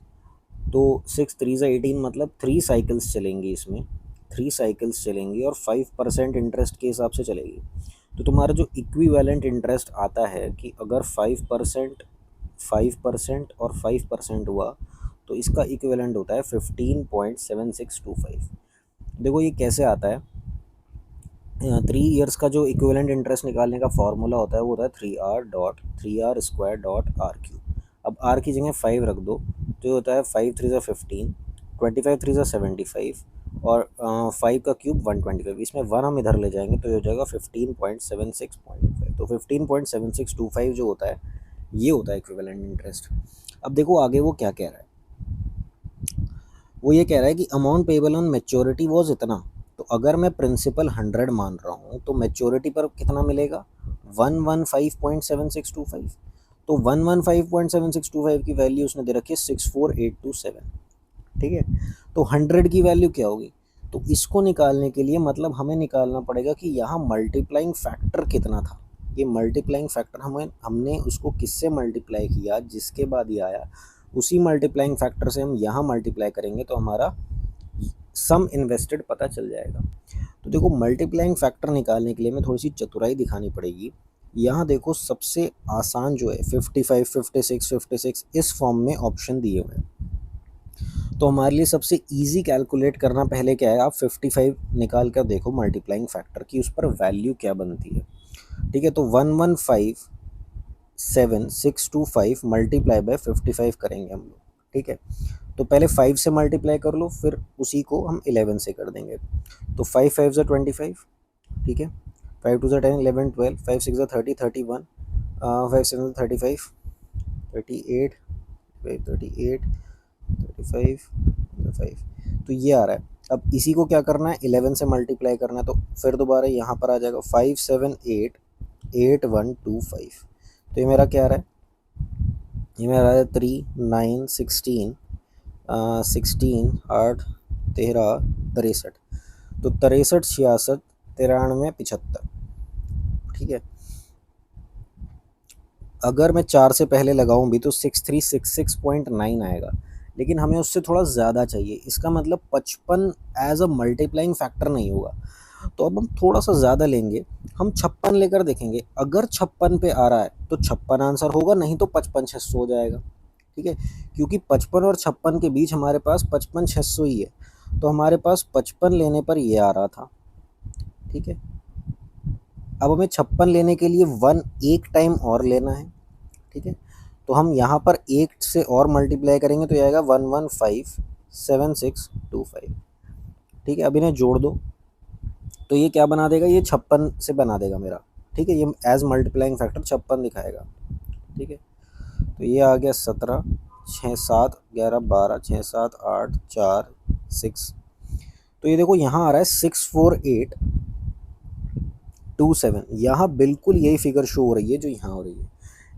तो 6 3 से 18 मतलब 3 साइकिल्स चलेंगी इसमें, 3 साइकिल्स चलेंगी और 5% इंटरेस्ट के हिसाब से चलेगी। तो तुम्हारा जो इक्विवेलेंट इंटरेस्ट आता है कि अगर 5% 5% और 5% हुआ तो इसका इक्विवेलेंट होता है 15.7625। देखो ये कैसे आता है, 3 ईयर्स का जो इक्विवेलेंट इंटरेस्ट निकालने का फॉर्मूला होता है वो होता है 3r अब r की जगह 5 रख दो तो ये होता है 5 3 से 15, 25 3 से 75 और 5 का क्यूब 125। इसमें 1 हम इधर ले जाएंगे तो ये हो जाएगा 15.7625। तो 15.7625 जो होता है ये होता है इक्विवेलेंट इंटरेस्ट। अब देखो आगे वो क्या कह रहा है, वो ये कह रहा है कि amount payable on maturity was इतना। तो अगर मैं प्रिंसिपल 100 मान रहा हूँ तो मैच्योरिटी पर कितना मिलेगा, 115.7625। तो 115.7625 की वैल्यू उसने दे रखी है 64827। ठीक है, तो 100 की वैल्यू क्या होगी, तो इसको निकालने के लिए मतलब हमें निकालना पड़ेगा कि यहाँ मल्टीप्लाइंग फैक्टर कितना था। ये मल्टीप्लाइंग फैक्टर हमने उसको किससे मल्टीप्लाई किया, जिसके बाद ये आया उसी मल्टीप्लाइंग फैक्टर से हम यहाँ मल्टीप्लाई करेंगे तो हमारा सम इन्वेस्टेड पता चल जाएगा। तो देखो मल्टीप्लाइंग फैक्टर निकालने के लिए हमें थोड़ी सी चतुराई दिखानी पड़ेगी। यहाँ देखो सबसे आसान जो है 55, 56, 56 इस फॉर्म में ऑप्शन दिए हुए हैं। तो हमारे लिए सबसे इजी कैलकुलेट करना पहले क्या है, आप 55 निकाल कर देखो मल्टीप्लाइंग फैक्टर की, उस पर वैल्यू क्या बनती है। ठीक है, तो 1157,625 मल्टीप्लाई बाय 55 करेंगे हम लोग। ठीक है, तो पहले 5 से मल्टीप्लाई कर लो, फिर उसी को हम 11 से कर देंगे। तो 5 5 ज़ा 25, ठीक है, 5 2 ज़ा 10, 11 12, 5 6 ज़ा 30, 31, 5 7 ज़ा 35, 38, 38, 35, 5, तो ये आ रहा है। अब इसी को क्या करना है, 11 से मल्टीप्लाई करना है, तो फिर दोबारा यहाँ पर आ जाएगा 5 7 8 8 1 2 5। तो ये मेरा क्या आ रहा है, ये मेरा आ रहा है 3 9 16, 16 8 13 63। तो 63 66 93 75। ठीक है, अगर मैं 4 से पहले लगाऊं भी तो 6366.9 आएगा, लेकिन हमें उससे थोड़ा ज़्यादा चाहिए। इसका मतलब 55 एज अ मल्टीप्लाइंग फैक्टर नहीं होगा, तो अब हम थोड़ा सा ज़्यादा लेंगे, हम 56 लेकर देखेंगे। अगर 56 पे आ रहा है तो 56 आंसर होगा, नहीं तो 55 600 हो जाएगा। ठीक है, क्योंकि 55 और 56 के बीच हमारे पास 55 600 ही है, तो हमारे पास 55 लेने पर ये आ रहा था। ठीक है, अब हमें 56 लेने के लिए 1 एक टाइम और लेना है। ठीक है, तो हम यहाँ पर 1 से और मल्टीप्लाई करेंगे तो ये आएगा 1157,625। ठीक है, अब इन्हें जोड़ दो, तो ये क्या बना देगा, ये 56 से बना देगा मेरा। ठीक है, ये एज मल्टीप्लाइंग फैक्टर 56 दिखाएगा। ठीक है, तो ये आ गया 17, 6 7 11 12, 6 7 8 4 6। तो ये देखो यहाँ आ रहा है 64827, यहाँ बिल्कुल यही फिगर शो हो रही है जो यहाँ हो रही है।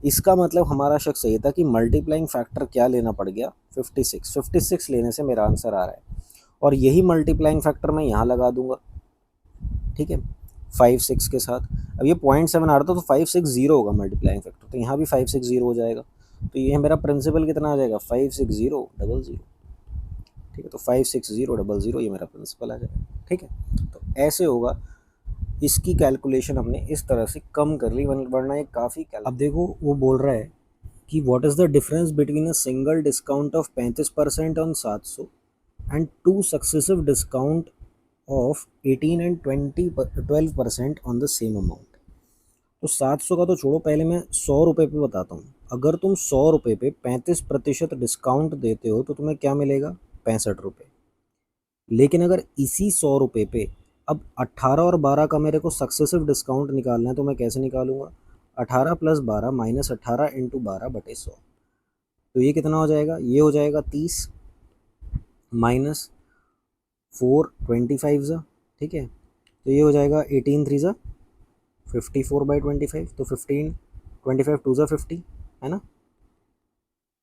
इसका मतलब हमारा शक सही था कि मल्टीप्लाइंग फैक्टर क्या लेना पड़ गया, 56। 56 लेने से मेरा आंसर आ रहा है, और यही मल्टीप्लाइंग फैक्टर मैं यहाँ लगा दूंगा। ठीक है, 5 6 के साथ। अब ये 0.7 आ रहा था तो 560 होगा मल्टीप्लाइंग फैक्टर, तो यहाँ भी 560 हो जाएगा। तो ये मेरा प्रिंसिपल कितना आ जाएगा, 56000। ठीक है, तो 56000 ये मेरा प्रिंसिपल आ जाएगा। ठीक है, तो ऐसे होगा। इसकी कैलकुलेशन हमने इस तरह से कम कर ली, वरना ये काफ़ी अब देखो वो बोल रहा है कि what is the difference between a single discount of 35% on 700 and two successive discount of 18 and 12% on the same amount. तो 700 का तो छोड़ो, पहले मैं 100 रुपये पे बताता हूँ। अगर तुम 100 रुपये पे 35% डिस्काउंट देते हो तो तुम्हें क्या मिलेगा, 65 रुपये। लेकिन अगर इसी 100 रुपये पे अब 18 और 12 का मेरे को सक्सेसिव डिस्काउंट निकालना है, तो मैं कैसे निकालूंगा, 18 + 12 - 18 × 12/100। तो ये कितना हो जाएगा, ये हो जाएगा 30 माइनस 4 25 ज़ा। ठीक है, तो ये हो जाएगा 18 3 ज़ा 54/25। तो 15 25 2 ज़ा 50 है ना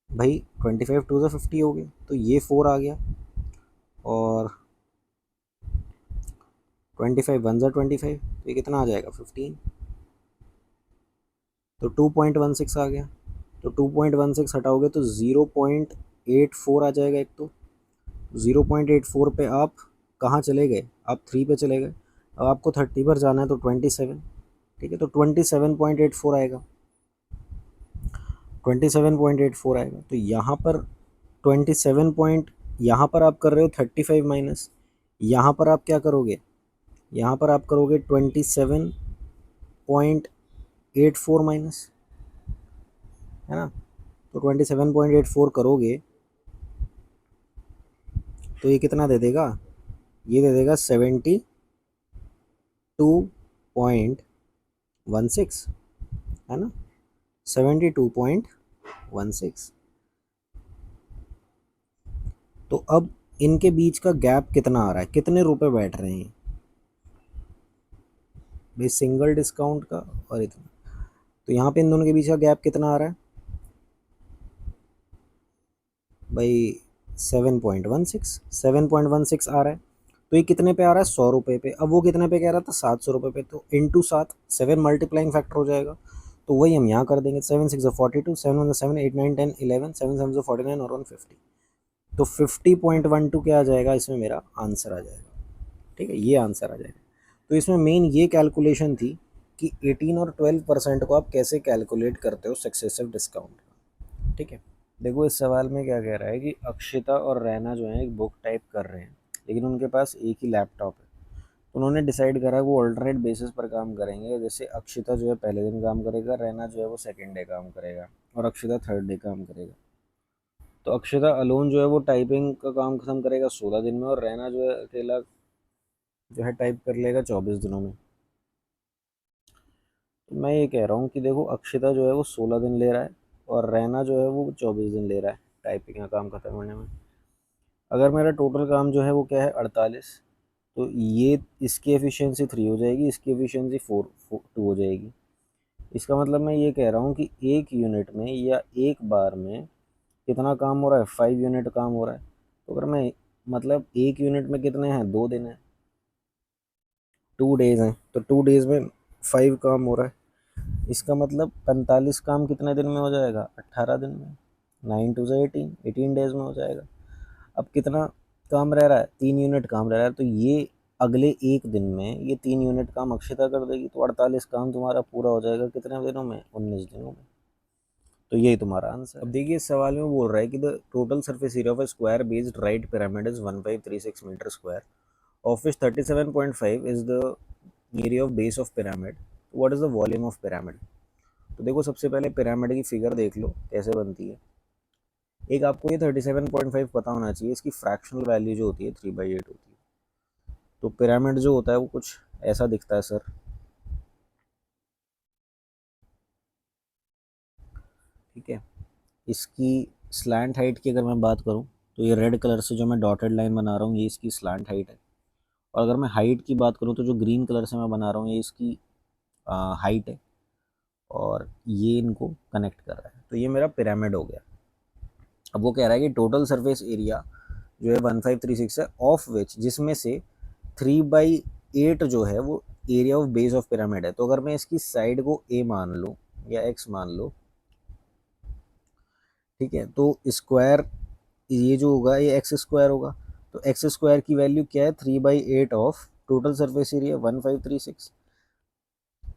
भाई, 25 2 ज़ा 50 हो गया, तो ये 4 आ गया, और 25 1 ज़ा 25, तो ये कितना आ जाएगा 15। तो 2.16 आ गया। तो 2.16 हटाओगे तो 0.84 आ जाएगा एक। तो 0.84 पे आप कहाँ चले गए, आप 3 पे चले गए। अब आपको 30 पर जाना है तो 27। ठीक है, तो 27.84 आएगा, 27.84 आएगा। तो यहाँ पर 27 पॉइंट, यहाँ पर आप कर रहे हो 35 माइनस, यहाँ पर आप क्या करोगे, यहाँ पर आप करोगे 27.84 माइनस, है ना। तो 27.84 करोगे तो ये कितना दे देगा, ये दे देगा 72.16, है ना, 72.16। तो अब इनके बीच का गैप कितना आ रहा है, कितने रुपए बैठ रहे हैं भाई, सिंगल डिस्काउंट का और इतना। तो यहाँ पे इन दोनों के बीच का गैप कितना आ रहा है भाई, 7.16 आ रहा है। तो ये कितने पे आ रहा है, 100 रुपये पे। अब वो कितने पे कह रहा था, 700 रुपये पे, तो इंटू 7, 7 मल्टीप्लाइंग फैक्टर हो जाएगा। तो वही हम यहाँ कर देंगे, 7 6 42, 7 1 7 8 9 10 11, 7 7 49 और 150। तो 50.12 क्या आ जाएगा, इसमें मेरा आंसर आ जाएगा। ठीक है, ये आंसर आ जाएगा। तो इसमें मेन ये कैलकुलेशन थी कि 18 और 12% को आप कैसे कैलकुलेट करते हो सक्सेसिव डिस्काउंट। ठीक है, देखो इस सवाल में क्या कह रहा है कि अक्षिता और रैना जो है एक बुक टाइप कर रहे हैं, लेकिन उनके पास एक ही लैपटॉप है। तो उन्होंने डिसाइड करा वो ऑल्टरनेट बेसिस पर काम करेंगे। जैसे अक्षिता जो है पहले दिन काम करेगा, रैना जो है वो सेकेंड डे काम करेगा, और अक्षिता थर्ड डे काम करेगा। तो अक्षिता अलोन जो है वो टाइपिंग का काम खत्म करेगा 16 दिन में, और रैना जो है अकेला जो है टाइप कर लेगा 24 दिनों में। तो मैं ये कह रहा हूँ कि देखो अक्षिता जो है वो 16 दिन ले रहा है, और रैना जो है वो 24 दिन ले रहा है टाइपिंग का काम खत्म होने में। अगर मेरा टोटल काम जो है वो क्या है 48, तो ये इसकी एफिशिएंसी 3 हो जाएगी, इसकी एफिशिएंसी 2 हो जाएगी। इसका मतलब मैं ये कह रहा हूँ कि एक यूनिट में या एक बार में कितना काम हो रहा है, 5 यूनिट काम हो रहा है। तो अगर मैं मतलब एक यूनिट में कितने हैं, 2 दिन है, 2 डेज हैं, तो 2 डेज में 5 काम हो रहा है। इसका मतलब 45 काम कितने दिन में हो जाएगा, 18 दिन में। 9 टू 18, 18 डेज में हो जाएगा। अब कितना काम रह रहा है, 3 यूनिट काम रह रहा है, तो ये अगले एक दिन में ये 3 यूनिट काम अक्षिता कर देगी, तो 48 काम तुम्हारा पूरा हो जाएगा कितने दिनों में, 19 दिनों में। तो यही तुम्हारा आंसर। अब देखिए इस सवाल में बोल रहा है कि the total surface area of a square based right pyramid is 1536 metre square, of which 37.5 is the area of base of pyramid. What is the volume of pyramid. तो देखो सबसे पहले पिरामिड की फिगर देख लो कैसे बनती है। एक आपको ये 37.5 पता होना चाहिए, इसकी फ्रैक्शनल वैल्यू जो होती है 3/8 होती है। तो पिरामिड जो होता है वो कुछ ऐसा दिखता है सर। ठीक है, इसकी स्लैंट हाइट की अगर मैं बात करूं, तो ये रेड कलर से जो मैं डॉटेड लाइन बना रहा हूँ ये इसकी स्लैंट हाइट है। और अगर मैं हाइट की बात करूं, तो जो ग्रीन कलर से मैं बना रहा हूँ ये इसकी हाइट है, और ये इनको कनेक्ट कर रहा है। तो ये मेरा पिरामिड हो गया। अब वो कह रहा है कि टोटल सरफेस एरिया जो है 1536 है, ऑफ विच जिसमें से 3/8 जो है वो area of base of pyramid है। तो अगर मैं इसकी साइड को ए मान लूँ या एक्स मान लो, ठीक है, तो स्क्वायर ये जो होगा ये एक्स स्क्वायर होगा। तो एक्स स्क्वायर की वैल्यू क्या है, 3/8 ऑफ टोटल सरफेस एरिया 1536।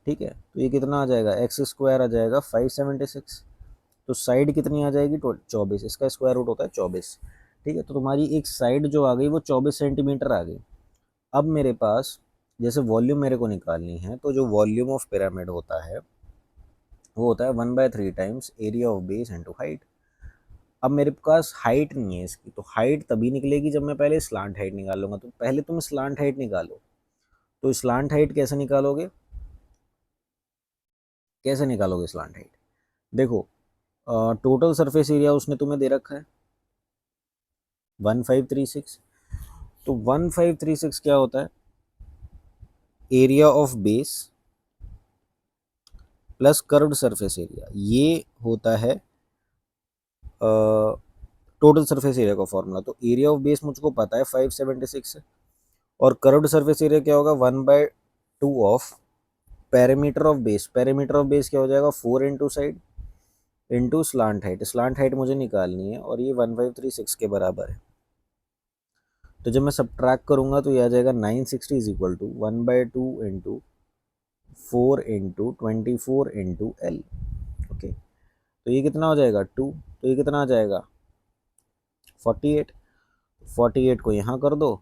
ठीक है, तो ये कितना आ जाएगा, एक्स स्क्वायर आ जाएगा 576। तो साइड कितनी आ जाएगी, 24, इसका स्क्वायर रूट होता है 24। ठीक है, तो तुम्हारी एक साइड जो आ गई वो 24 सेंटीमीटर आ गई। अब मेरे पास जैसे वॉल्यूम मेरे को निकालनी है, तो जो वॉल्यूम ऑफ पिरामिड होता है वो होता है 1/3 times area of base into height. अब मेरे पास हाइट नहीं है इसकी, तो हाइट तभी निकलेगी जब मैं पहले स्लांट हाइट निकालूंगा। तो पहले तुम स्लांट हाइट निकालो। तो स्लांट हाइट कैसे निकालोगे, कैसे निकालोगे स्लांट हाइट। देखो टोटल सरफेस एरिया उसने तुम्हें दे रखा है 1536। तो 1536 क्या होता है, area of base plus curved surface area, ये होता है टोटल सरफेस एरिया का फॉर्मूला। तो एरिया ऑफ बेस मुझको पता है 576 है, और कर्व्ड सरफेस एरिया क्या होगा, 1/2 of parameter of base. Parameter of base क्या हो जाएगा, 4 into side into slant height. Slant height मुझे निकालनी है, और ये 1536 के बराबर है। तो जब मैं सब ट्रैक करूंगा तो ये आ जाएगा 960 is equal to 1/2 into 4 into 24 into L। Okay, तो ये कितना हो जाएगा 2, तो ये कितना आ जाएगा 48। 48 को यहाँ कर दो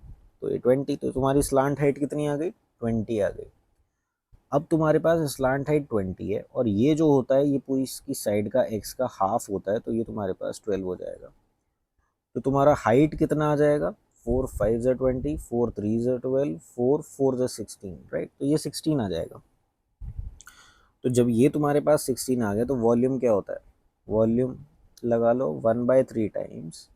तो ये 20। तो तुम्हारी स्लांट हाइट कितनी आ गई, 20 आ गई। अब तुम्हारे पास स्लांट हाइट 20 है, और ये जो होता है ये पूरी इसकी साइड का एक्स का हाफ होता है, तो ये तुम्हारे पास 12 हो जाएगा। तो तुम्हारा हाइट कितना आ जाएगा, 4 5 ज़ा 20, 4 3 ज़ा 12, 4 4 ज़ा 16, राइट। तो ये 16 आ जाएगा। तो जब ये तुम्हारे पास 16 आ गया, तो वॉल्यूम क्या होता है, वॉल्यूम लगा लो 1/3 times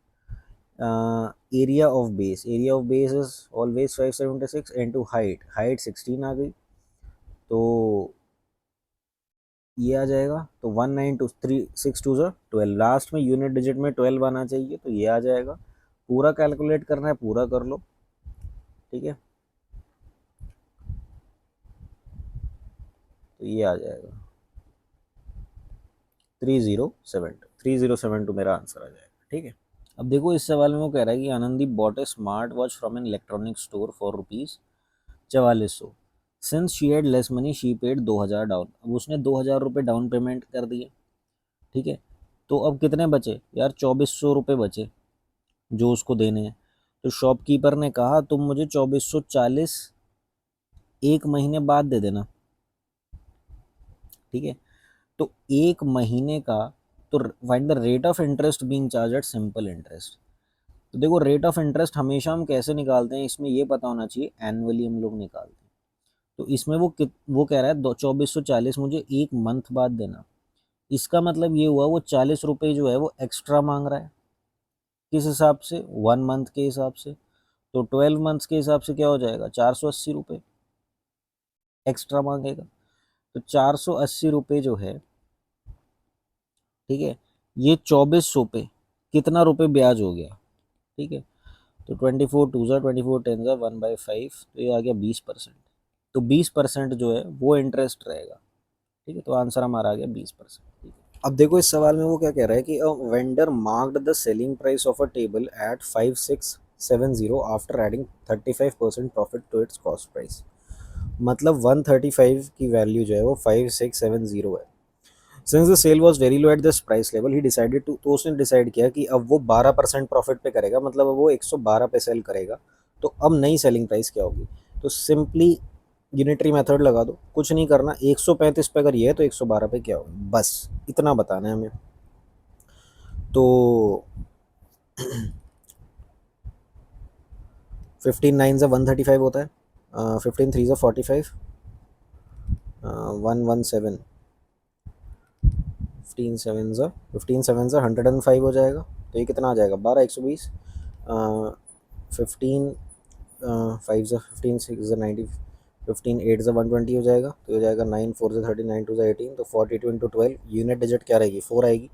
area of base. Area of base is always 576 into height. Height 16 आ गई, तो ये आ जाएगा। तो 1 9 2 3 6 2 12, लास्ट में यूनिट डिजिट में 12 आना चाहिए, तो ये आ जाएगा। पूरा कैलकुलेट करना है, पूरा कर लो। ठीक है, तो ये आ जाएगा 3072। 3072 मेरा आंसर आ जाएगा। ठीक है, अब देखो इस सवाल में वो कह रहा है कि Anandi bot A smart watch from an electronic store for ₹4400। Since she had less money she paid 2000 down. अब उसने 2000 रुपये डाउन पेमेंट कर दिए, ठीक है। तो अब कितने बचे यार, 2400 रुपये बचे जो उसको देने हैं। तो शॉपकीपर ने कहा तुम मुझे 2440 एक महीने बाद दे देना, ठीक है। तो एक महीने का, तो find the rate of interest being charge at simple interest. तो देखो रेट ऑफ इंटरेस्ट हमेशा हम कैसे निकालते हैं, इसमें ये पता होना चाहिए, एनुअली हम लोग निकालते हैं। तो इसमें वो कह रहा है 2440 मुझे एक मंथ बाद देना। इसका मतलब ये हुआ वो 40 रुपये जो है वो एक्स्ट्रा मांग रहा है। किस हिसाब से, 1 मंथ के हिसाब से। तो 12 मंथ्स के हिसाब से क्या हो जाएगा, 480 रुपये एक्स्ट्रा मांगेगा। तो 480 रुपये जो है, ठीक है, ये 2400 पे कितना रुपये ब्याज हो गया, ठीक है। तो 24 2 24 10 1/5, तो ये आ गया 20%। तो 20% जो है वो इंटरेस्ट रहेगा, ठीक है। तो आंसर हमारा आ गया 20%, ठीक है। अब देखो इस सवाल में वो क्या कह रहा है कि a vendor marked the selling price of a table at 5670 after adding 35% profit to its cost price. मतलब 135 की वैल्यू जो है वो 5670 है। Since the sale was very low at this price level he decided to, तो उसने डिसाइड किया कि अब वो 12% प्रॉफिट पे करेगा, मतलब अब वो 112 पे सेल करेगा। तो अब नई सेलिंग प्राइस क्या होगी। तो सिंपली यूनिटरी मेथड लगा दो, कुछ नहीं करना, 135 पे अगर ये है तो 112 पे क्या होगा, बस इतना बताना है हमें। तो 15 9 से 135 होता है, 15 3 से 45, 117, 15 7 से 105 हो जाएगा। तो ये कितना आ जाएगा, 12 120, 15 5 से 15 6 से 90, 15 8 से 120 हो जाएगा। तो हो जाएगा 9 4 से 30, 9 2 से 18, तो 42 इंटू 12, यूनिट डिजिट क्या रहेगी, 4 आएगी।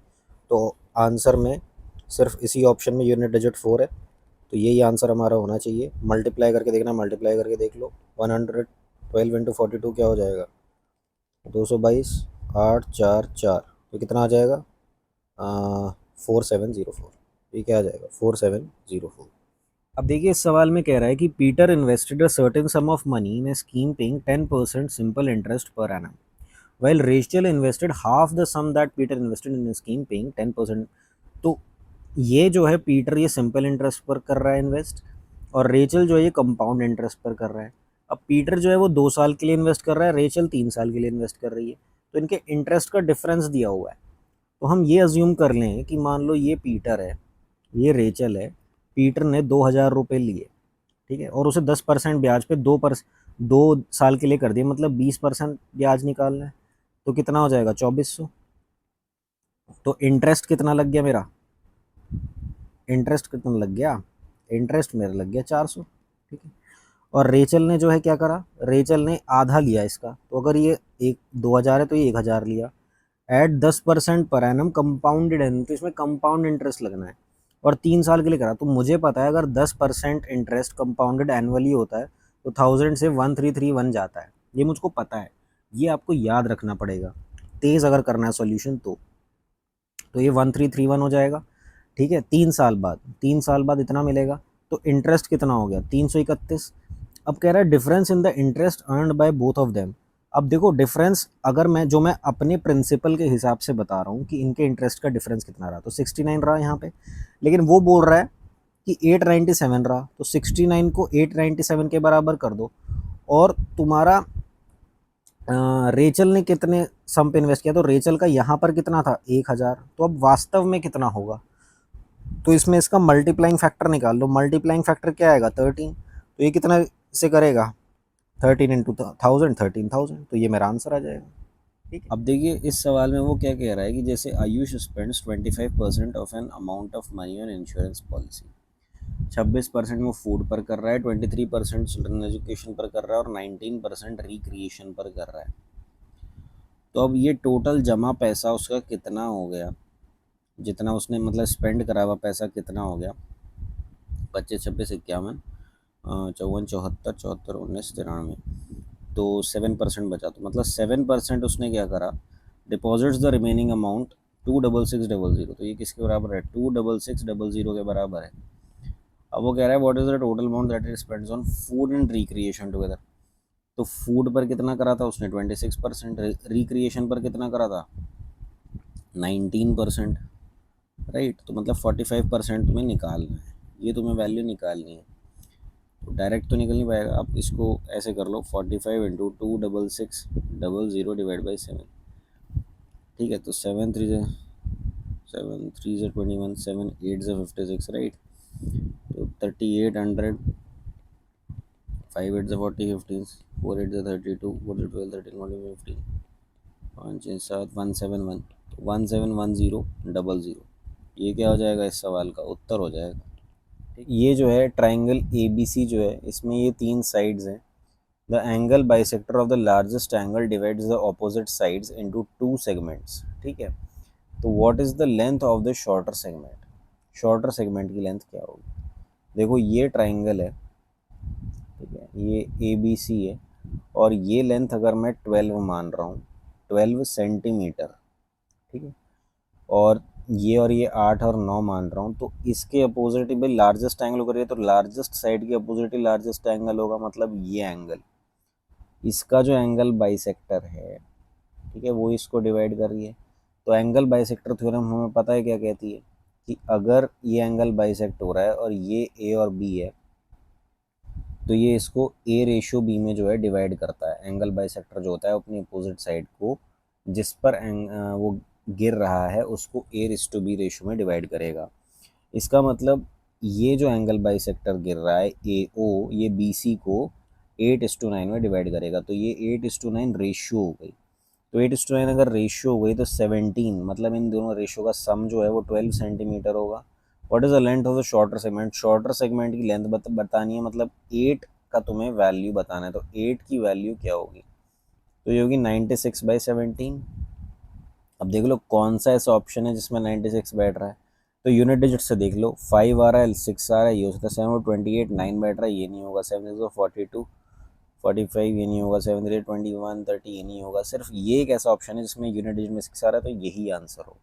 तो आंसर में सिर्फ इसी ऑप्शन में यूनिट डिजिट 4 है। तो यही आंसर हमारा होना चाहिए। मल्टीप्लाई करके देखना, मल्टीप्लाई करके देख लो। 112 इंटू 42 क्या हो जाएगा, 222, 8 4 4, तो कितना आ जाएगा, 4704। ये क्या आ जाएगा, 4704। अब देखिए इस सवाल में कह रहा है कि Peter invested a certain sum of money in a scheme paying 10% simple interest per annum, while Rachel invested half the sum that Peter invested in scheme paying 10%। तो ये जो है पीटर ये सिंपल इंटरेस्ट पर कर रहा है इन्वेस्ट, और रेचल जो है ये कंपाउंड इंटरेस्ट पर कर रहा है। अब पीटर जो है वो 2 साल के लिए इन्वेस्ट कर रहा है, रेचल 3 साल के लिए इन्वेस्ट कर रही है। तो इनके इंटरेस्ट का डिफरेंस दिया हुआ है। तो हम ये अज्यूम कर लें कि मान लो ये पीटर है, ये रेचल है। पीटर ने 2000 रुपये लिए, ठीक है, और उसे 10% ब्याज पे 2 साल के लिए कर दिया, मतलब 20% ब्याज निकालना है। तो कितना हो जाएगा, 2400। तो इंटरेस्ट कितना लग गया मेरा, इंटरेस्ट कितना लग गया, इंटरेस्ट मेरा लग गया 400, ठीक है। और रेचल ने जो है क्या करा, रेचल ने आधा लिया इसका। तो अगर ये एक 2000 है तो ये 1000 लिया, एट 10% पर एनम कंपाउंडेड है, तो इसमें कंपाउंड इंटरेस्ट लगना है। और 3 साल के लिए करा। तो मुझे पता है अगर 10% इंटरेस्ट कंपाउंडेड एनुअली होता है तो 1000 से 1331 जाता है, ये मुझको पता है। ये आपको याद रखना पड़ेगा तेज़ अगर करना है सॉल्यूशन तो ये 1331 हो जाएगा, ठीक है। 3 साल बाद इतना मिलेगा। तो इंटरेस्ट कितना हो गया, 331। अब कह रहा है difference in the interest earned by both of them. अब देखो डिफरेंस, अगर मैं अपने प्रिंसिपल के हिसाब से बता रहा हूँ कि इनके इंटरेस्ट का डिफरेंस कितना रहा, तो 69 रहा यहाँ पे। लेकिन वो बोल रहा है कि 897 रहा, तो 69 को 897 के बराबर कर दो। और तुम्हारा रेचल ने कितने सम पे इन्वेस्ट किया, तो रेचल का यहाँ पर कितना था, 1000। तो अब वास्तव में कितना होगा, तो इसमें इसका मल्टीप्लाइंग फैक्टर निकाल लो। मल्टीप्लाइंग फैक्टर क्या आएगा, 13। तो ये कितना से करेगा, 13 इंटू 1000, 13,000। तो ये मेरा आंसर आ जाएगा, ठीक है। अब देखिए इस सवाल में वो क्या कह रहा है कि जैसे Ayush spends 25% of an amount of money on insurance policy, 26% वो फूड पर कर रहा है, 23% चिल्ड्रन एजुकेशन पर कर रहा है, और 19% रिक्रिएशन पर कर रहा है। तो अब ये टोटल जमा पैसा उसका कितना हो गया, जितना उसने मतलब स्पेंड करा हुआ पैसा कितना हो गया, 25 26 51, 54 74 74 19 93। तो 7% बचा, तो मतलब 7% उसने क्या करा, डिपॉजिट्स द रिमेनिंग अमाउंट 26600, तो ये किसके बराबर है, 26600 के बराबर है। अब वो कह रहा है what is the total amount that is spends on food and recreation together. तो फूड पर कितना करा था उसने 26%, रिक्रिएशन पर कितना करा था 19%, राइट। तो मतलब 45% तुम्हें निकालना है, ये तुम्हें वैल्यू निकालनी है। तो डायरेक्ट तो निकल नहीं पाएगा, आप इसको ऐसे कर लो 45 इंटू 26600 डिवाइड बाई 7, ठीक है। तो 7 3 से 21, 7 8 से 56, राइट। तो 3800, 5 8 से 40, 15, 4 8 से 32, 4 से 12, 13 14 15, 5 6 7 171, 171000, ये क्या हो जाएगा, इस सवाल का उत्तर हो जाएगा। ये जो है ट्राइंगल ए बी सी जो है, इसमें ये 3 साइड्स हैं। The angle bisector of the largest angle divides the opposite sides into 2 segments, ठीक है। तो what is the length of the shorter segment, shorter segment की लेंथ क्या होगी। देखो ये ट्राइंगल है, ठीक है, ये ए बी सी है, और ये लेंथ अगर मैं 12 मान रहा हूँ, 12 सेंटीमीटर, ठीक है, और ये 8 और 9 मान रहा हूँ, तो इसके अपोजिट ही भाई लार्जेस्ट एंगल करिए, तो लार्जेस्ट साइड के अपोजिट ही लार्जेस्ट एंगल होगा, मतलब ये एंगल, इसका जो एंगल बाइसेक्टर है, ठीक है, वो इसको डिवाइड कर रही है। तो एंगल बाइसेक्टर थ्योरम हमें पता है क्या कहती है, कि अगर ये एंगल बाइसेक्ट हो रहा है और ये ए और बी है, तो ये इसको ए रेशियो बी में जो है डिवाइड करता है। एंगल बाइसेक्टर जो होता है अपनी अपोजिट साइड को जिस पर वो गिर रहा है उसको ए रेशियो बी रेशियो में डिवाइड करेगा। इसका मतलब ये जो एंगल बाइसेक्टर गिर रहा है ए ओ, ये बी सी को 8:9 में डिवाइड करेगा, तो ये 8:9 रेशियो हो गई। तो 8:9 अगर रेशियो हो गई तो 17, मतलब इन दोनों रेशियो का सम जो है वो 12 सेंटीमीटर होगा। What is the length of the shorter segment, shorter segment की लेंथ बतानी है, मतलब 8 का तुम्हें वैल्यू बताना है, तो 8 की वैल्यू क्या होगी, तो ये होगी 96/17। अब देख लो कौन सा ऐसा ऑप्शन है जिसमें 96 बैठ रहा है, तो यूनिट डिजिट से देख लो, 5 आ रहा है, 6 आ रहा है, ये हो सकता है 7 28, 9 बैठ रहा है, ये नहीं होगा, 7 6 42, 45 ये नहीं होगा, 7 3 21 30 ये नहीं होगा। सिर्फ ये एक ऐसा ऑप्शन है जिसमें यूनिट डिजिट में 6 आ रहा है, तो यही आंसर हो।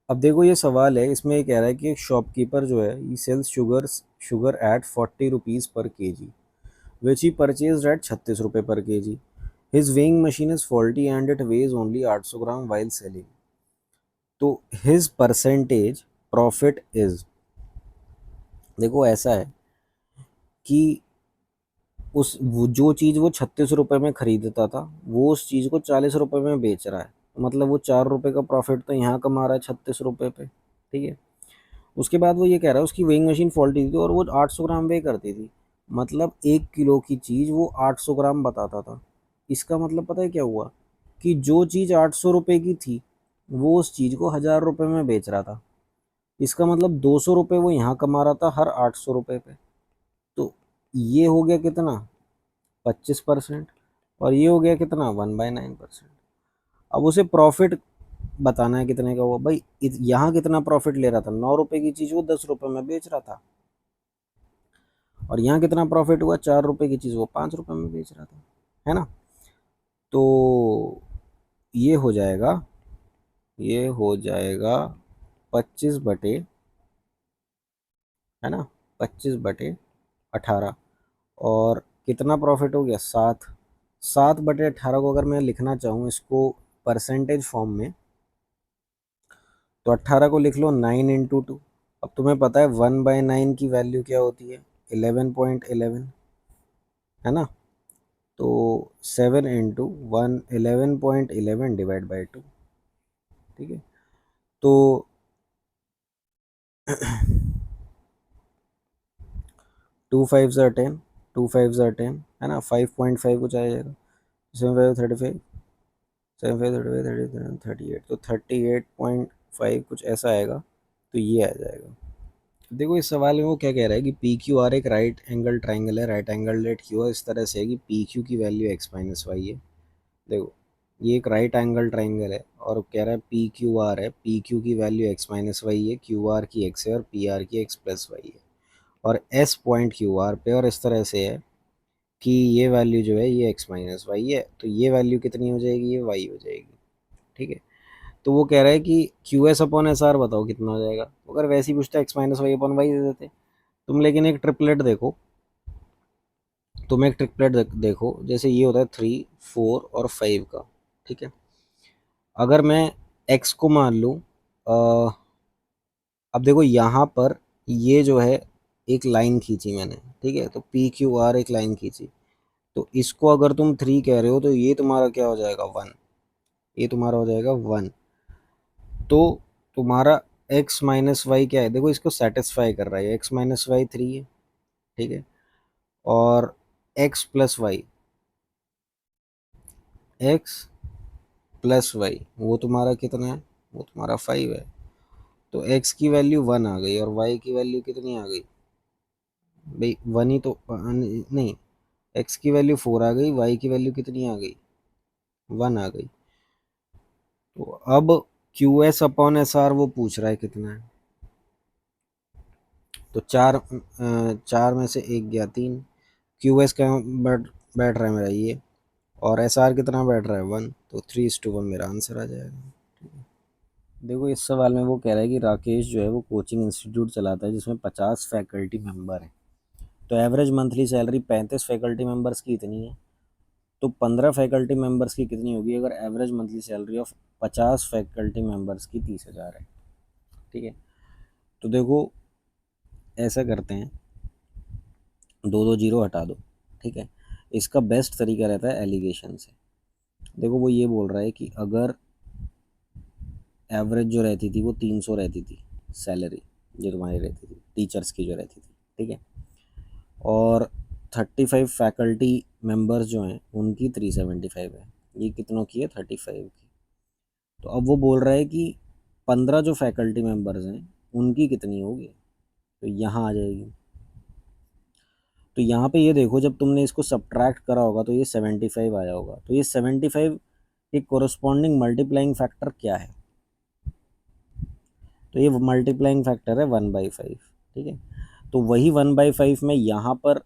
अब देखो ये सवाल है, इसमें ये कह रहा है कि एक शॉपकीपर जो है he sells sugar at 40 rupees per KG which he purchase at 36 रुपये per KG. His weighing machine is faulty and it weighs only 800 gram while selling, तो हिज परसेंटेज प्रॉफिट इज। देखो ऐसा है कि वो जो चीज़ वो 36 रुपये में ख़रीदता था वो उस चीज़ को 40 रुपये में बेच रहा है, मतलब वो 4 रुपये का प्रॉफिट तो यहाँ कमा रहा है 36 रुपये पे, ठीक है। उसके बाद वो ये कह रहा है उसकी वेइंग मशीन फॉल्टी थी और वो 800 ग्राम वे करती थी, मतलब 1 किलो की चीज़ वो 800 ग्राम बताता था। इसका मतलब पता है क्या हुआ, कि जो चीज़ 800 रुपये की थी वो उस चीज़ को 1000 रुपये में बेच रहा था। इसका मतलब 200 रुपये वो यहाँ कमा रहा था हर 800 रुपये पे। तो ये हो गया कितना, 25%, और ये हो गया कितना 1/9%। अब उसे प्रॉफिट बताना है कितने का हुआ भाई, यहाँ कितना प्रॉफिट ले रहा था, 9 रुपये की चीज़ वो 10 रुपये में बेच रहा था, और यहाँ कितना प्रॉफिट हुआ, 4 रुपये की चीज़ वो 5 रुपये में बेच रहा था, है ना। तो ये हो जाएगा, ये हो जाएगा 25 बटे, है ना, 25/18, और कितना प्रॉफिट हो गया 7। 7/18 को अगर मैं लिखना चाहूँ इसको परसेंटेज फॉर्म में, तो 18 को लिख लो 9 × 2। अब तुम्हें पता है 1/9 की वैल्यू क्या होती है, 11.11, है ना। तो 7 × 1 11.11 डिवाइड बाई 2, ठीक है। तो 2 5 ज़ा 10, 2 5 ज़ा 10, है ना, 5.5 कुछ आ जाएगा, 7 5 35, 7 5 35 30 38, तो 38.5 कुछ ऐसा आएगा, तो ये आ जाएगा। देखो इस सवाल में वो क्या कह रहा है कि पी क्यू आर एक राइट एंगल ट्राइंगल है, right angle rate Q R इस तरह से है कि पी क्यू की वैल्यू x-y है। देखो ये एक राइट एंगल ट्राइंगल है और कह रहा है पी क्यू आर है, पी क्यू की वैल्यू x-y है, क्यू आर की x है और पी आर की x+y है, और एस पॉइंट क्यू आर पे, और इस तरह से है कि ये वैल्यू जो है ये x-y है, तो ये वैल्यू कितनी हो जाएगी, ये y हो जाएगी, ठीक है। तो वो कह रहा है कि Q S upon S R बताओ कितना हो जाएगा। अगर वैसे ही पूछता x minus y upon y दे देते तुम। लेकिन एक ट्रिपलेट देखो, तुम एक ट्रिपलेट देखो, जैसे ये होता है 3, 4 और 5 का, ठीक है। अगर मैं एक्स को मान लूँ, अब देखो यहाँ पर ये जो है एक लाइन खींची मैंने, ठीक है, तो पी क्यू आर एक लाइन खींची, तो इसको अगर तुम 3 कह रहे हो तो ये तुम्हारा क्या हो जाएगा 1, ये तुम्हारा हो जाएगा 1। तो तुम्हारा x माइनस वाई क्या है, देखो इसको सेटिस्फाई कर रहा है, x माइनस वाई 3 है, ठीक है, और x plus y, x plus y वो तुम्हारा कितना है, वो तुम्हारा 5 है। तो x की वैल्यू 1 आ गई और y की वैल्यू कितनी आ गई भाई, 1 ही तो नहीं, x की वैल्यू 4 आ गई, y की वैल्यू कितनी आ गई, 1 आ गई। तो अब Q S upon S are वो पूछ रहा है कितना है, तो चार में से एक गया 3, क्यू एस का बैठ रहा है मेरा ये, और एस आर कितना बैठ रहा है 1, तो 3:1 मेरा आंसर आ जाएगा। देखो इस सवाल में वो कह रहा है कि राकेश जो है वो कोचिंग इंस्टीट्यूट चलाता है जिसमें 50 फैकल्टी मेंबर हैं। तो average monthly salary 35 faculty members की इतनी है, तो 15 फैकल्टी मेंबर्स की कितनी होगी अगर average monthly salary of 50 faculty members की 30,000 है, ठीक है। तो देखो ऐसा करते हैं, दो दो जीरो हटा दो, ठीक है। इसका बेस्ट तरीका रहता है एलिगेशन से। देखो वो ये बोल रहा है कि अगर एवरेज जो रहती थी वो 300 रहती थी सैलरी, जो तुम्हारी रहती थी टीचर्स की जो रहती थी, ठीक है, और 35 फैकल्टी मेंबर्स जो हैं उनकी 375 है, ये कितनों की है 35 की। तो अब वो बोल रहा है कि 15 जो फैकल्टी मेंबर्स हैं उनकी कितनी होगी, तो यहाँ आ जाएगी। तो यहाँ पे ये देखो जब तुमने इसको सब्ट्रैक्ट करा होगा तो ये 75 आया होगा, तो ये 75 के कोरस्पॉन्डिंग मल्टीप्लाइंग फैक्टर क्या है, तो ये मल्टीप्लाइंग फैक्टर है 1/5, ठीक है। तो वही 1/5 मैं यहाँ पर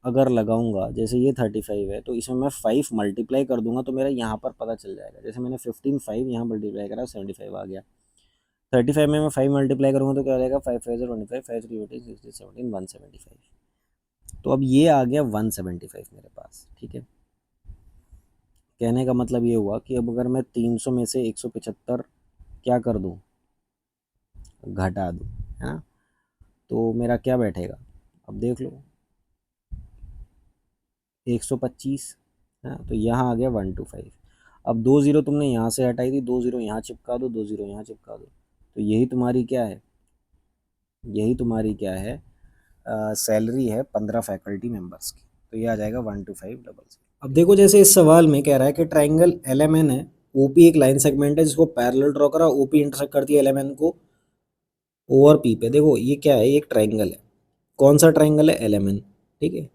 अगर लगाऊंगा, जैसे ये 35 है तो इसमें मैं 5 मल्टीप्लाई कर दूंगा तो मेरा यहाँ पर पता चल जाएगा। जैसे मैंने 15 5 यहाँ मल्टीप्लाई करा 75 आ गया, 35 में मैं 5 मल्टीप्लाई करूँगा तो क्या हो जाएगा 5 5 25 5 3 18 16 17 175। तो अब ये आ गया 175 मेरे पास, ठीक है। कहने का मतलब ये हुआ कि अब अगर मैं 300 में से 175 क्या कर दूँ, घटा दूँ, है ना, तो मेरा क्या बैठेगा, अब देख लो 125 है, तो यहाँ आ गया 125। अब 2 ज़ीरो तुमने यहाँ से हटाई थी, 2 ज़ीरो यहाँ चिपका दो, 2 ज़ीरो यहाँ चिपका दो, तो यही तुम्हारी क्या है, यही तुम्हारी क्या है सैलरी है 15 फैकल्टी मेंबर्स की। तो ये आ जाएगा 12500। अब देखो जैसे इस सवाल में कह रहा है कि ट्राइंगल एल एम एन है, ओपी एक लाइन सेगमेंट है जिसको पैरेलल ड्रॉ करा, ओपी इंटरसेक्ट करती है एल एम एन को ओ और पी पे। देखो ये क्या है, ये एक ट्राइंगल है, कौन सा ट्राइंगल है, एल एम एन, ठीक है।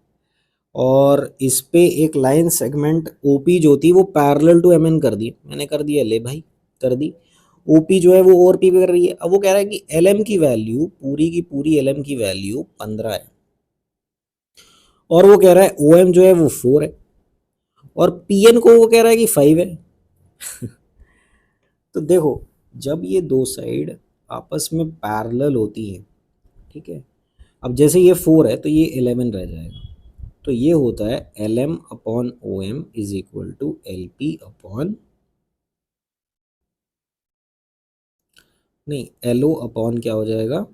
और इस पे एक लाइन सेगमेंट ओपी जो थी वो पैरेलल टू एम एन कर दी, मैंने कर दिया, ले भाई कर दी। ओपी जो है वो और पी पे कर रही है। अब वो कह रहा है कि एल एम की वैल्यू, पूरी की पूरी एल एम की वैल्यू 15 है, और वो कह रहा है ओ एम जो है वो 4 है, और पी एन को वो कह रहा है कि 5 है। तो देखो जब ये दो साइड आपस में पैरेलल होती हैं, ठीक है, अब जैसे ये 4 है तो ये 11 रह जाएगा, तो ये होता है L M upon O M is equal to L P upon, नहीं एल ओ अपॉन क्या हो जाएगा,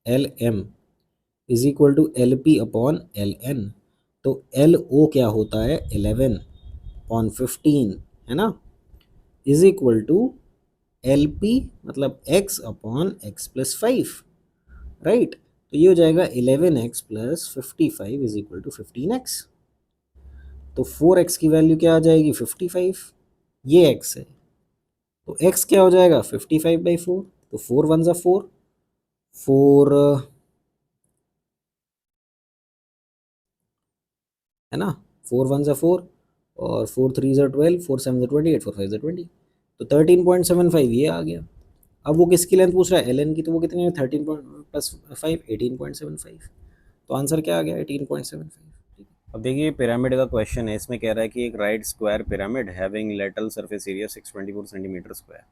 L M is equal to L P upon L N. तो एल ओ क्या होता है 11 अपॉन 15, है ना, is equal to L P मतलब x upon x plus 5, right. तो ये हो जाएगा 11x plus 55 is equal to 15x। तो 4x की वैल्यू क्या आ जाएगी 55, ये x है, तो x क्या हो जाएगा 55/4, तो 4 1 ज़ा 4, 4 है ना, 4 1 ज़ा 4, और 4 3 ज़ा 12, 4 7 ज़ा 28, 4 5 ज़ा 20, तो 13.75 ये आ गया। अब वो किसकी लेंथ पूछ रहा है, एल एन की, तो वो कितनी है 13 प्लस 5 18.75, तो आंसर क्या आ गया 18.75। अब देखिए पिरामिड का क्वेश्चन है, इसमें कह रहा है कि एक right square pyramid having lateral surface area 624 centimetre square,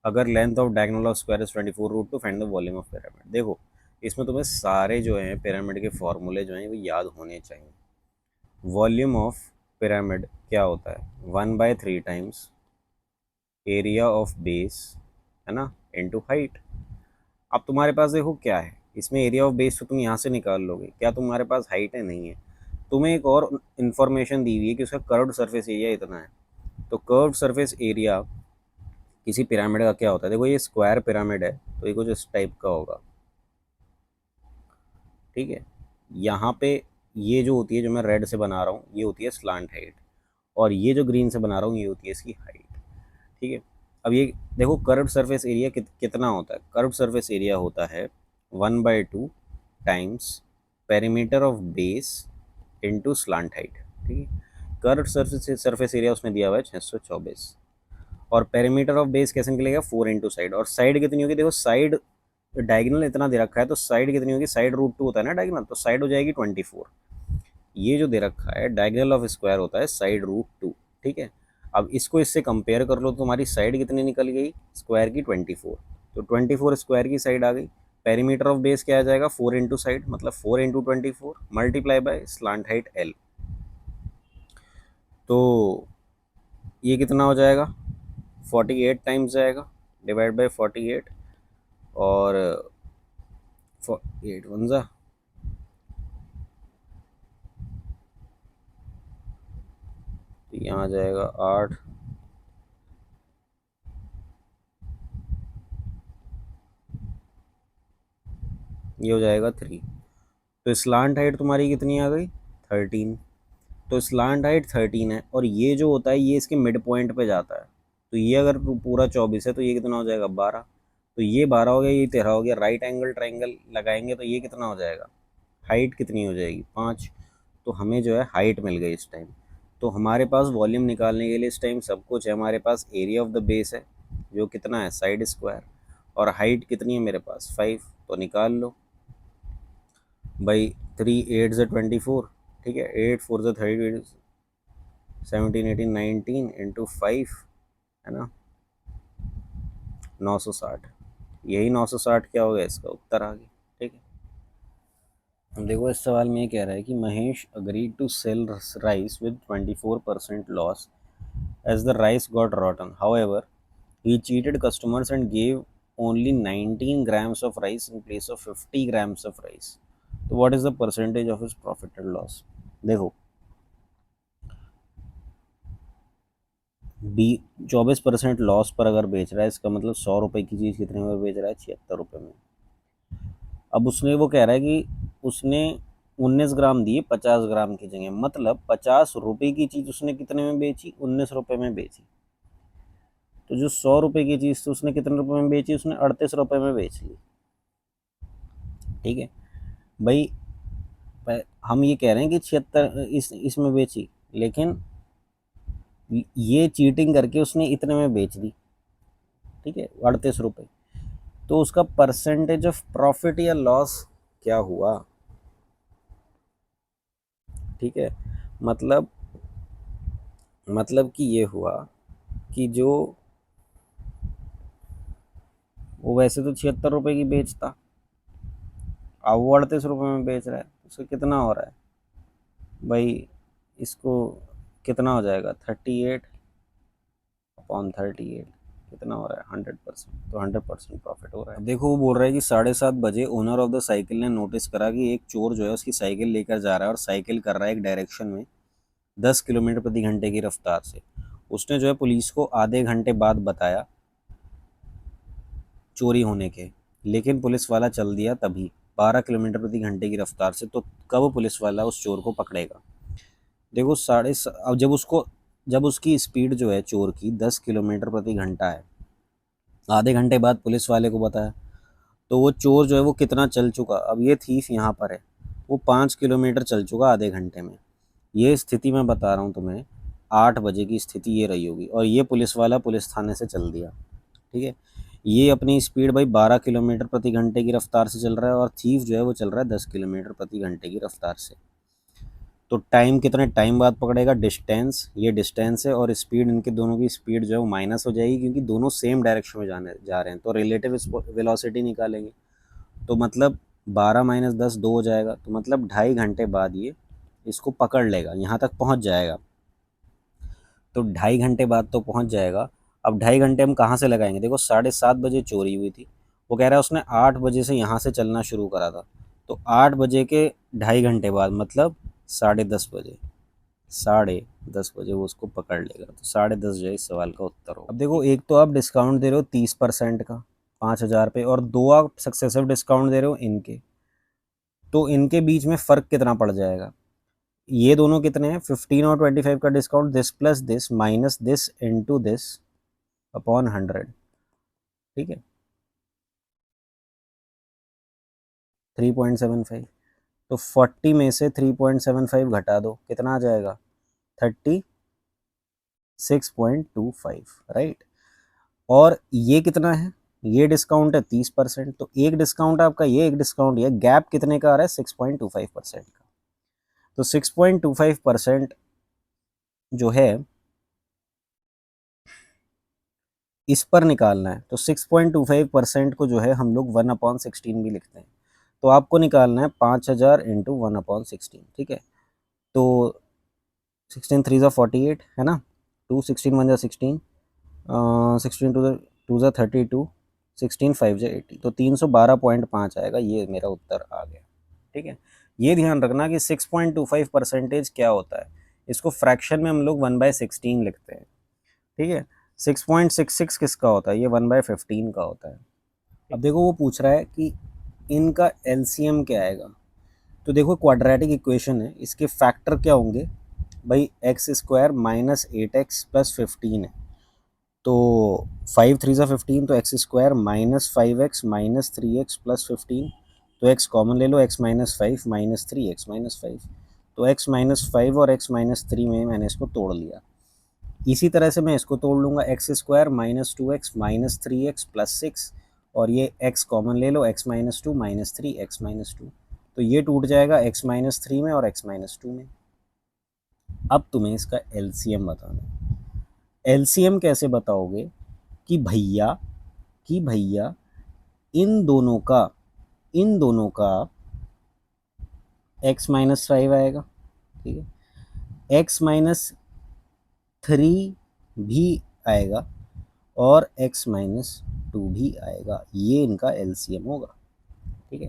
अगर length of diagonal of square is 24 root two find the volume of pyramid. देखो इसमें तुम्हें सारे जो हैं पिरामिड के फॉर्मूले जो हैं वो याद होने चाहिए। वॉल्यूम ऑफ पिरामिड क्या होता है, 1/3 टाइम्स एरिया ऑफ बेस, है ना, इनटू हाइट। अब तुम्हारे पास देखो क्या है, इसमें एरिया ऑफ बेस तो तुम यहाँ से निकाल लोगे, क्या तुम्हारे पास हाइट है, नहीं है। तुम्हें एक और इन्फॉर्मेशन दी हुई है कि उसका कर्व्ड सरफेस एरिया इतना है। तो कर्व्ड सरफेस एरिया किसी पिरामिड का क्या होता है, देखो ये स्क्वायर पिरामिड है तो ये कुछ इस टाइप का होगा, ठीक है। यहाँ पे ये जो होती है, जो मैं रेड से बना रहा हूँ, ये होती है स्लांट हाइट, और ये जो ग्रीन से बना रहा हूँ ये होती है इसकी हाइट, ठीक है। अब ये देखो कर्व्ड सरफेस एरिया कितना होता है, कर्व्ड सरफेस एरिया होता है 1/2 times perimeter of base into slant height, ठीक है। कर्व्ड सरफेस एरिया उसमें दिया हुआ है 624, और पेरीमीटर ऑफ बेस कैसे निकलेगा, 4 इंटू साइड, और साइड कितनी होगी, देखो साइड डायगोनल इतना दे रखा है तो साइड कितनी होगी, साइड √2 होता है ना डायगोनल, तो साइड हो जाएगी 24। ये जो दे रखा है डायगोनल ऑफ स्क्वायर होता है साइड √2, ठीक है। अब इसको इससे कंपेयर कर लो तो तुम्हारी साइड कितनी निकल गई स्क्वायर की, 24, तो 24 स्क्वायर की साइड आ गई। पेरीमीटर ऑफ बेस क्या आ जाएगा, 4 इंटू साइड, मतलब 4 into 24 multiply by slant height L, तो ये कितना हो जाएगा, 48 टाइम्स जाएगा, डिवाइड बाय 48, और 8 वन ज़ा, तो यहाँ आ जाएगा 8, ये हो जाएगा 3। तो स्लांट हाइट तुम्हारी कितनी आ गई, 13। तो स्लांट हाइट 13 है, और ये जो होता है ये इसके मिड पॉइंट पे जाता है, तो ये अगर पूरा 24 है तो ये कितना हो जाएगा, 12। तो ये 12 हो गया, ये 13 हो गया, राइट एंगल ट्राइंगल लगाएंगे तो ये कितना हो जाएगा, हाइट कितनी हो जाएगी, 5। तो हमें जो है हाइट मिल गई इस टाइम। तो हमारे पास वॉल्यूम निकालने के लिए इस टाइम सब कुछ है, हमारे पास एरिया ऑफ द बेस है जो कितना है, साइड स्क्वायर, और हाइट कितनी है मेरे पास, 5, तो निकाल लो भाई। 3 8 से 24, ठीक है, 8 4 से 30, 17 18 19 इंटू 5, है ना, 960। यही 960 क्या हो गया, इसका उत्तर आ गया, ठीक है। अब देखो इस सवाल में ये कह रहा है कि Mahesh agreed to sell rice with 24% loss as the rice got rotten. However, he cheated customers and gave only 19 grams of rice in place of 50 grams of rice. So what is the percentage of his profit and loss? देखो 24% लॉस पर अगर बेच रहा है, इसका मतलब 100 रुपये की चीज़ कितने में बेच रहा है, 76 रुपये में। अब उसने वो कह रहा है कि उसने 19 ग्राम दिए 50 ग्राम की जगह, मतलब 50 रुपये की चीज़ उसने कितने में बेची, 19 रुपये में बेची। तो जो 100 रुपये की चीज़ थी उसने कितने रुपए में बेची, उसने 38 रुपये में बेच ली, ठीक है भाई। हम ये कह रहे हैं कि 76 इसमें बेची, लेकिन ये चीटिंग करके उसने इतने में बेच दी, ठीक है, 38 रुपये। तो उसका परसेंटेज ऑफ प्रॉफिट या लॉस क्या हुआ, ठीक है। मतलब कि ये हुआ कि जो वो वैसे तो 76 रुपये की बेचता, अब वो 38 रुपये में बेच रहा है, उसका कितना हो रहा है भाई, इसको कितना हो जाएगा, 38/38, कितना हो रहा है, 100%, तो 100% प्रॉफिट हो रहा है। देखो वो बोल रहा है कि 7:30 बजे ओनर ऑफ द साइकिल ने नोटिस करा कि एक चोर जो है उसकी साइकिल लेकर जा रहा है, और साइकिल कर रहा है एक डायरेक्शन में 10 किलोमीटर प्रति घंटे की रफ्तार से। उसने जो है पुलिस को आधे घंटे बाद बताया चोरी होने के, लेकिन पुलिस वाला चल दिया तभी 12 किलोमीटर प्रति घंटे की रफ्तार से। तो कब पुलिस वाला उस चोर को पकड़ेगा। देखो अब जब उसकी स्पीड जो है चोर की 10 किलोमीटर प्रति घंटा है, आधे घंटे बाद पुलिस वाले को बताया, तो वो चोर जो है वो कितना चल चुका, अब ये थीफ यहाँ पर है, वो 5 किलोमीटर चल चुका आधे घंटे में। ये स्थिति मैं बता रहा हूँ तुम्हें, 8 बजे की स्थिति ये रही होगी, और ये पुलिस वाला पुलिस थाने से चल दिया, ठीक है। ये अपनी स्पीड भाई 12 किलोमीटर प्रति घंटे की रफ्तार से चल रहा है, और थीफ जो है वो चल रहा है 10 किलोमीटर प्रति घंटे की रफ्तार से। तो टाइम कितने टाइम बाद पकड़ेगा, डिस्टेंस, ये डिस्टेंस है, और स्पीड, इनके दोनों की स्पीड जो है वो माइनस हो जाएगी क्योंकि दोनों सेम डायरेक्शन में जा रहे हैं, तो रिलेटिव वेलोसिटी निकालेंगे। तो मतलब 12 माइनस 10 2 हो जाएगा, तो मतलब 2.5 घंटे बाद ये इसको पकड़ लेगा, यहाँ तक पहुँच जाएगा। तो 2.5 घंटे बाद तो पहुँच जाएगा। अब 2.5 घंटे हम कहाँ से लगाएंगे, देखो 7:30 बजे चोरी हुई थी, वो कह रहा है उसने 8 बजे से यहाँ से चलना शुरू करा था, तो 8 बजे के 2.5 घंटे बाद मतलब 10:30 बजे, 10:30 बजे वो उसको पकड़ लेगा। तो 10:30 जो है इस सवाल का उत्तर हो। अब देखो, एक तो आप डिस्काउंट दे रहे हो 30% का 5,000 पे, और दो आप सक्सेसिव डिस्काउंट दे रहे हो इनके, तो इनके बीच में फ़र्क कितना पड़ जाएगा, ये दोनों कितने हैं, 15 और 25 का discount, this plus this minus this into this upon 100, ठीक है, 3.75। तो 40 में से 3.75 घटा दो, कितना आ जाएगा, 36.25, राइट। और ये कितना है, ये डिस्काउंट है 30%, तो एक डिस्काउंट आपका ये, एक डिस्काउंट ये, गैप कितने का आ रहा है, 6.25% का। तो 6.25% जो है इस पर निकालना है, तो 6.25% को जो है हम लोग 1/16 भी लिखते हैं। तो आपको निकालना है 5,000 इंटू 1/16, ठीक है। तो 16 3 ज़ा 48 है ना, 2 16 1 ज़ा 16, 16 2 ज़ा 32, 16 5 ज़ा 80, तो 312.5 आएगा, ये मेरा उत्तर आ गया, ठीक है। ये ध्यान रखना कि 6.25% क्या होता है, इसको फ्रैक्शन में हम लोग 1/16 लिखते हैं, ठीक है। 6.66 किसका होता है, ये 1/15 का होता है। अब देखो वो पूछ रहा है कि इनका एलसीएम क्या आएगा, तो देखो क्वाड्रेटिक इक्वेशन है, इसके फैक्टर क्या होंगे भाई, x square minus 8x plus 15 है, तो 5 3 ज़ा 15, तो x square minus 5x minus 3x plus 15, तो एक्स कॉमन ले लो, x minus 5 minus 3 x minus 5, तो एक्स माइनस 5 और एक्स माइनस 3 में मैंने इसको तोड़ लिया। इसी तरह से मैं इसको तोड़ लूँगा, x square minus 2x minus 3x plus 6, और ये x कॉमन ले लो, x minus 2 minus 3 x minus 2, तो ये टूट जाएगा x माइनस 3 में और x माइनस 2 में। अब तुम्हें इसका एलसीएम बताना है। एलसीएम कैसे बताओगे कि भैया, इन दोनों का x माइनस 5 आएगा, ठीक है, x माइनस 3 भी आएगा और x माइनस 2 भी आएगा, ये इनका एलसीएम होगा, ठीक है।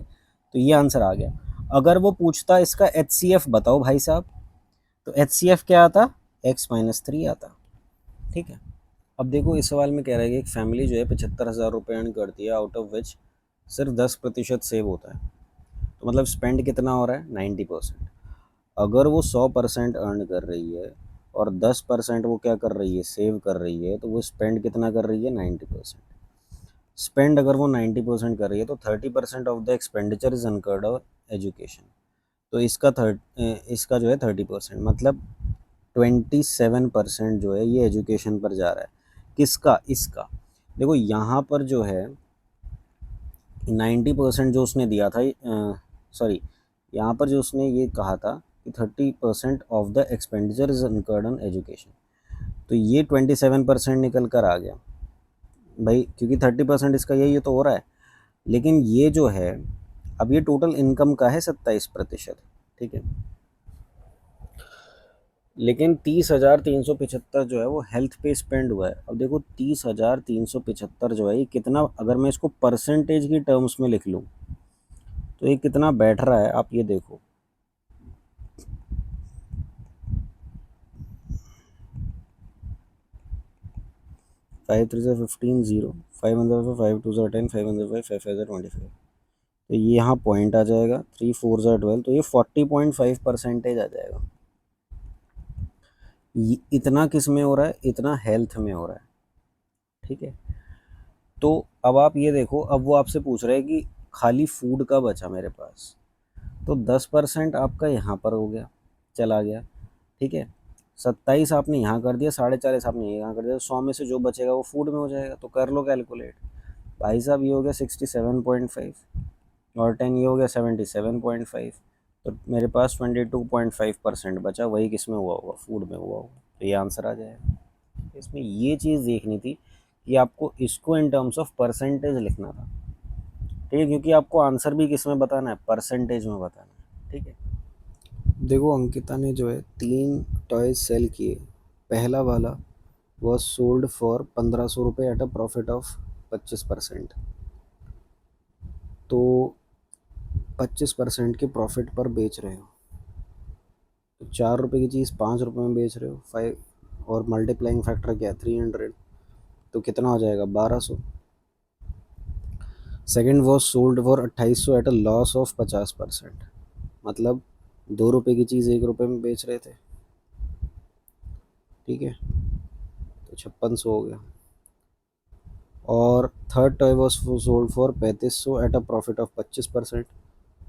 तो ये आंसर आ गया। अगर वो पूछता इसका एचसीएफ बताओ भाई साहब, तो एचसीएफ क्या आता, x माइनस 3 आता, ठीक है। अब देखो इस सवाल में कह रहा है कि एक फैमिली जो है 75,000 रुपये अर्न करती है, आउट ऑफ विच सिर्फ 10% सेव होता है, तो मतलब स्पेंड कितना हो रहा है, 90%। अगर वो 100% अर्न कर रही है और 10% वो क्या कर रही है, सेव कर रही है, तो वो स्पेंड कितना कर रही है, 90%। स्पेंड अगर वो 90% कर रही है तो 30% ऑफ द एक्सपेंडिचर इज अनकर्ड और एजुकेशन, तो इसका जो है 30%, मतलब 27% जो है ये एजुकेशन पर जा रहा है, किसका, इसका। देखो यहाँ पर जो है 90% जो उसने दिया था, सॉरी, यहाँ पर जो उसने ये कहा था कि 30% of the expenditure is incurred on education, तो ये 27% निकल कर आ गया भाई, क्योंकि 30% इसका यही तो हो रहा है। लेकिन ये जो है, अब ये टोटल इनकम का है 27%, ठीक है, लेकिन 30,375 जो है वो हेल्थ पे स्पेंड हुआ है। अब देखो 30,375 जो है ये कितना, अगर मैं इसको परसेंटेज की टर्म्स में लिख लूँ तो ये कितना बैठ रहा है, आप ये देखो। 5 3 ज़ा 15 0, 5 1 5 2 ज़ा 10, 5 1 5 5 5 ज़ा 25, तो ये यहाँ पॉइंट आ जाएगा, 3 4 ज़ा 12, तो ये 40.5% आ जाएगा। इतना किस में हो रहा है, इतना हेल्थ में हो रहा है, ठीक है। तो अब आप ये देखो, अब वो आपसे पूछ रहे हैं कि खाली फूड का बचा मेरे पास, तो 10% आपका यहाँ पर हो गया, चला गया, ठीक है। 27 आपने यहाँ कर दिया, 40.5 आपने यहाँ कर दिया, तो 100 में से जो बचेगा वो फूड में हो जाएगा, तो कर लो कैलकुलेट। भाई साहब ये हो गया 67.5, और 10 ये हो गया 77.5, तो मेरे पास 22.5% बचा, वही किस में हुआ होगा, फूड में हुआ होगा, तो ये आंसर आ जाएगा। इसमें ये चीज़ देखनी थी कि आपको इसको इन टर्म्स ऑफ परसेंटेज लिखना था, ठीक है, क्योंकि आपको आंसर भी किस में बताना है, परसेंटेज में बताना है, ठीक है। देखो अंकिता ने जो है 3 टॉयज सेल किए। पहला वाला वॉज सोल्ड फॉर 1500 रुपये एट अ प्रॉफिट ऑफ 25%। तो 25% के प्रॉफिट पर बेच रहे हो, तो 4 रुपये की चीज़ 5 रुपये में बेच रहे हो, 5, और मल्टीप्लाइंग फैक्टर क्या है, 300, तो कितना हो जाएगा, 1200। Second was sold for 2800 at a loss of 50%, मतलब 2 रुपये की चीज़ 1 रुपये में बेच रहे थे, ठीक है, तो 5600 हो गया। और third toy was sold for 3500 at a profit of 25%,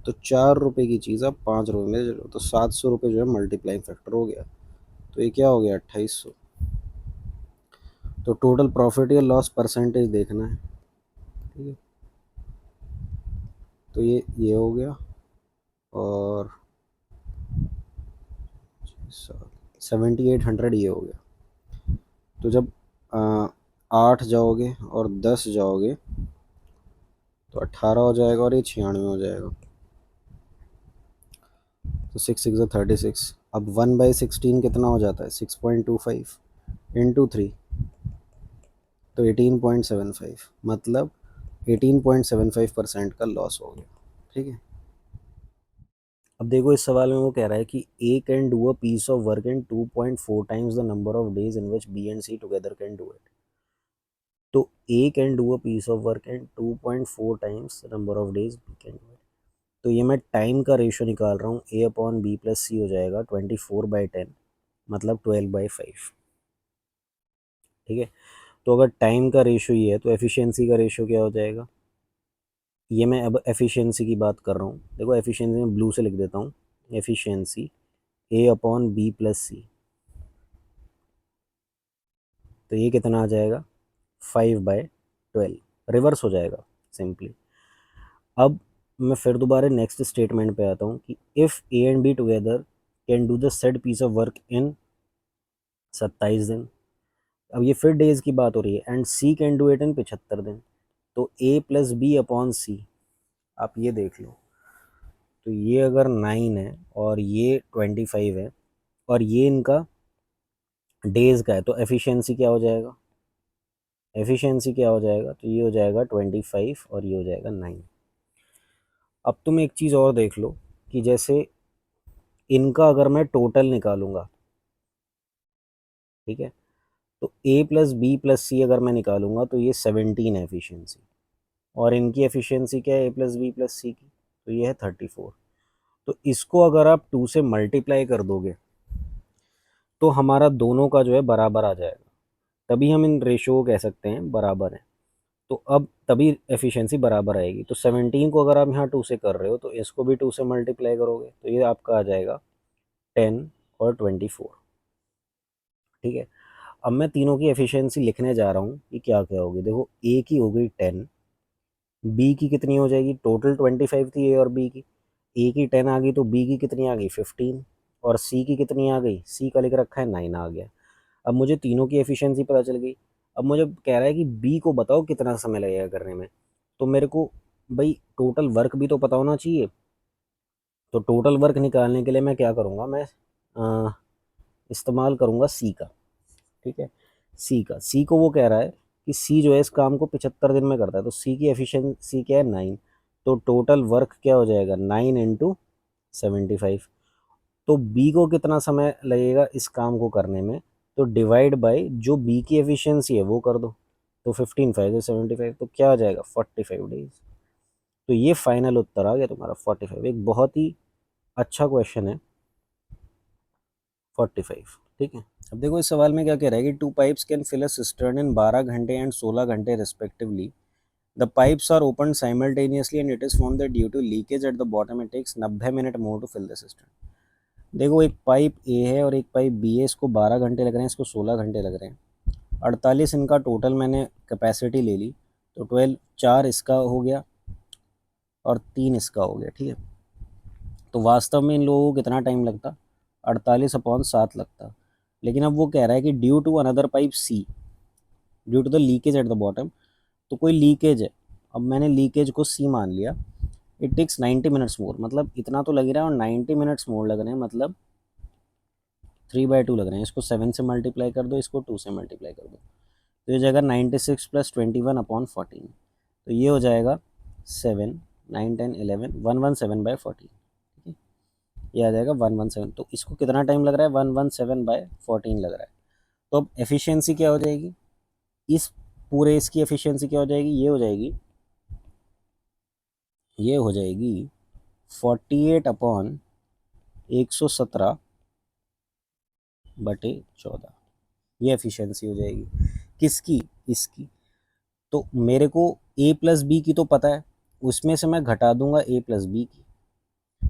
तो 4 रुपये की चीज़ आप 5 रुपये में दे रहे हो, तो 700 रुपये जो है मल्टीप्लाइंग फैक्टर हो गया, तो ये क्या हो गया, 2800। तो टोटल प्रॉफिट या लॉस परसेंटेज देखना है, ठीक है, तो ये हो गया। और 7800 ये हो गया। तो जब 8 जाओगे और 10 जाओगे तो 18 हो जाएगा, और ये 96 हो जाएगा, तो 6 6 36। अब 1/16 कितना हो जाता है, 6.25 इंटू 3, तो 18.75, मतलब 18.75% का लॉस हो गया, ठीक है। अब देखो इस सवाल में वो कह रहा है कि A can do a piece of work in 2.4 times the number of days in which B and C together can do it. तो A can do a piece of work in 2.4 times the number of days B can do it. तो ये मैं टाइम का रेशियो निकाल रहा हूँ, A upon B plus C हो जाएगा 24/10, मतलब 12/5, ठीक है। तो अगर टाइम का रेशियो ये है तो एफिशिएंसी का रेशियो क्या हो जाएगा, ये मैं अब एफिशिएंसी की बात कर रहा हूँ। देखो एफिशिएंसी में ब्लू से लिख देता हूँ, एफिशिएंसी ए अपॉन बी प्लस सी, तो ये कितना आ जाएगा, 5/12, रिवर्स हो जाएगा सिंपली। अब मैं फिर दोबारा नेक्स्ट स्टेटमेंट पे आता हूँ कि if A and B together can do the said piece of work in 27 दिन। अब ये फिर डेज की बात हो रही है, and C can do it in 75 दिन। तो A plus B upon C, आप ये देख लो, तो ये अगर 9 है और ये 25 है और ये इनका डेज का है, तो एफिशिएंसी क्या हो जाएगा, एफिशिएंसी क्या हो जाएगा, तो ये हो जाएगा 25 और ये हो जाएगा 9। अब तुम एक चीज़ और देख लो कि जैसे इनका अगर मैं टोटल निकालूंगा, ठीक है, तो ए प्लस बी प्लस सी अगर मैं निकालूंगा तो ये 17 है एफिशिएंसी, और इनकी एफिशिएंसी क्या है, ए प्लस बी प्लस सी की, तो ये है 34। तो इसको अगर आप 2 से मल्टीप्लाई कर दोगे तो हमारा दोनों का जो है बराबर आ जाएगा, तभी हम इन रेशो को कह सकते हैं बराबर है। तो अब तभी एफिशिएंसी बराबर आएगी। तो 17 को अगर आप यहाँ 2 से कर रहे हो तो इसको भी 2 से मल्टीप्लाई करोगे, तो ये आपका आ जाएगा 10 और 24, ठीक है। अब मैं तीनों की एफिशिएंसी लिखने जा रहा हूँ कि क्या क्या होगी। देखो ए की हो गई 10, बी की कितनी हो जाएगी, टोटल 25 थी ए और बी की, ए की 10 आ गई तो बी की कितनी आ गई 15, और सी की कितनी आ गई, सी का लिख रखा है 9 आ गया। अब मुझे तीनों की एफिशिएंसी पता चल गई। अब मुझे कह रहा है कि बी को बताओ कितना समय लगेगा करने में, तो मेरे को भाई टोटल वर्क भी तो पता होना चाहिए। तो टोटल वर्क निकालने के लिए मैं क्या करूँगा, मैं इस्तेमाल करूँगा सी का, ठीक है। सी को वो कह रहा है कि सी जो है इस काम को 75 दिन में करता है, तो सी की एफिशिएंसी क्या है 9, तो टोटल वर्क क्या हो जाएगा 9 इंटू 75। तो बी को कितना समय लगेगा इस काम को करने में, तो डिवाइड बाय जो बी की एफिशिएंसी है वो कर दो, तो 15 5 75, तो क्या आ जाएगा 45 डेज। तो ये फाइनल उत्तर आ गया तुम्हारा 45। एक बहुत ही अच्छा क्वेश्चन है 45, ठीक है। अब देखो इस सवाल में क्या कह रहा है कि 2 pipes can fill a cistern in 12 घंटे एंड 16 घंटे respectively. The pipes are open simultaneously and it is found that due to leakage at the bottom it takes 90 minute more to fill the cistern. देखो एक पाइप ए है और एक पाइप बी है, इसको 12 घंटे लग रहे हैं, इसको 16 घंटे लग रहे हैं, 48 इनका टोटल मैंने कैपेसिटी ले ली, तो 12 4 इसका हो गया और 3 इसका हो गया, ठीक है। तो वास्तव में इन लोगों को कितना टाइम लगता, 48/7 लगता। लेकिन अब वो कह रहा है कि due to another pipe C, due to the leakage at the bottom, तो कोई लीकेज है। अब मैंने लीकेज को सी मान लिया। इट टेक्स 90 मिनट्स मोर, मतलब इतना तो लग ही रहा है, और 90 मिनट्स मोर लग रहे हैं, मतलब 3/2 लग रहे हैं। इसको 7 से मल्टीप्लाई कर दो, इसको 2 से मल्टीप्लाई कर दो, तो ये हो जाएगा 96 + 21/14। तो ये हो जाएगा 7, 9, 10, 11, 117/14। ठीक है, ये आ जाएगा 117। तो इसको कितना टाइम लग रहा है, 117/14 लग रहा है। तो अब एफिशिएंसी क्या हो जाएगी, इस पूरे इसकी एफिशिएंसी क्या हो जाएगी, ये हो जाएगी 48/117/14। ये एफिशिएंसी हो जाएगी किसकी, इसकी। तो मेरे को a + b की तो पता है, उसमें से मैं घटा दूंगा a + b की,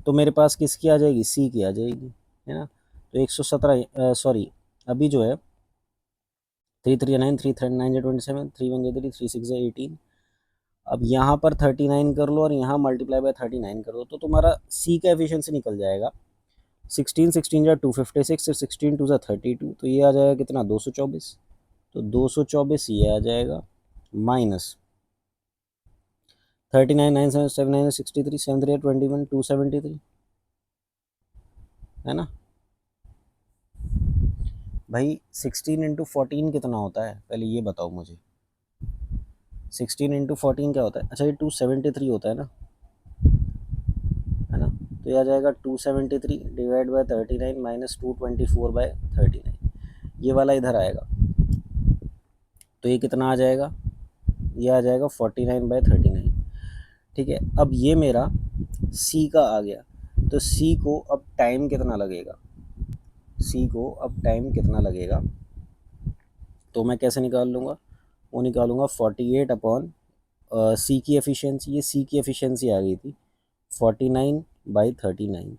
तो मेरे पास किसकी आ जाएगी, c की आ जाएगी, है ना। तो 117, सॉरी, अभी जो है 3 3 9, 3 3 9 27, 3 1 3, 3 6 18। अब यहाँ पर 39 कर लो और यहाँ ×39 कर दो, तो तुम्हारा सी का एफिशिएंसी निकल जाएगा। 16 16 जा 256, 16 2 जा 32, तो ये आ जाएगा कितना, 224। तो 224 ये आ जाएगा, माइनस 39 9 7 7 9 63 7 3 21 273, है ना भाई। 16 × 14 कितना होता है, पहले ये बताओ मुझे। 16 × 14 क्या होता है, अच्छा ये 273 होता है ना। तो ये आ जाएगा 273 / 39 - 224/39, ये वाला इधर आएगा। तो ये कितना आ जाएगा, ये आ जाएगा 49/39। ठीक है, अब ये मेरा सी का आ गया। तो सी को अब टाइम कितना लगेगा, तो मैं कैसे निकाल लूँगा, वो निकालूंगा 48 सी की एफिशिएंसी, ये सी की एफिशिएंसी आ गई थी 49/39।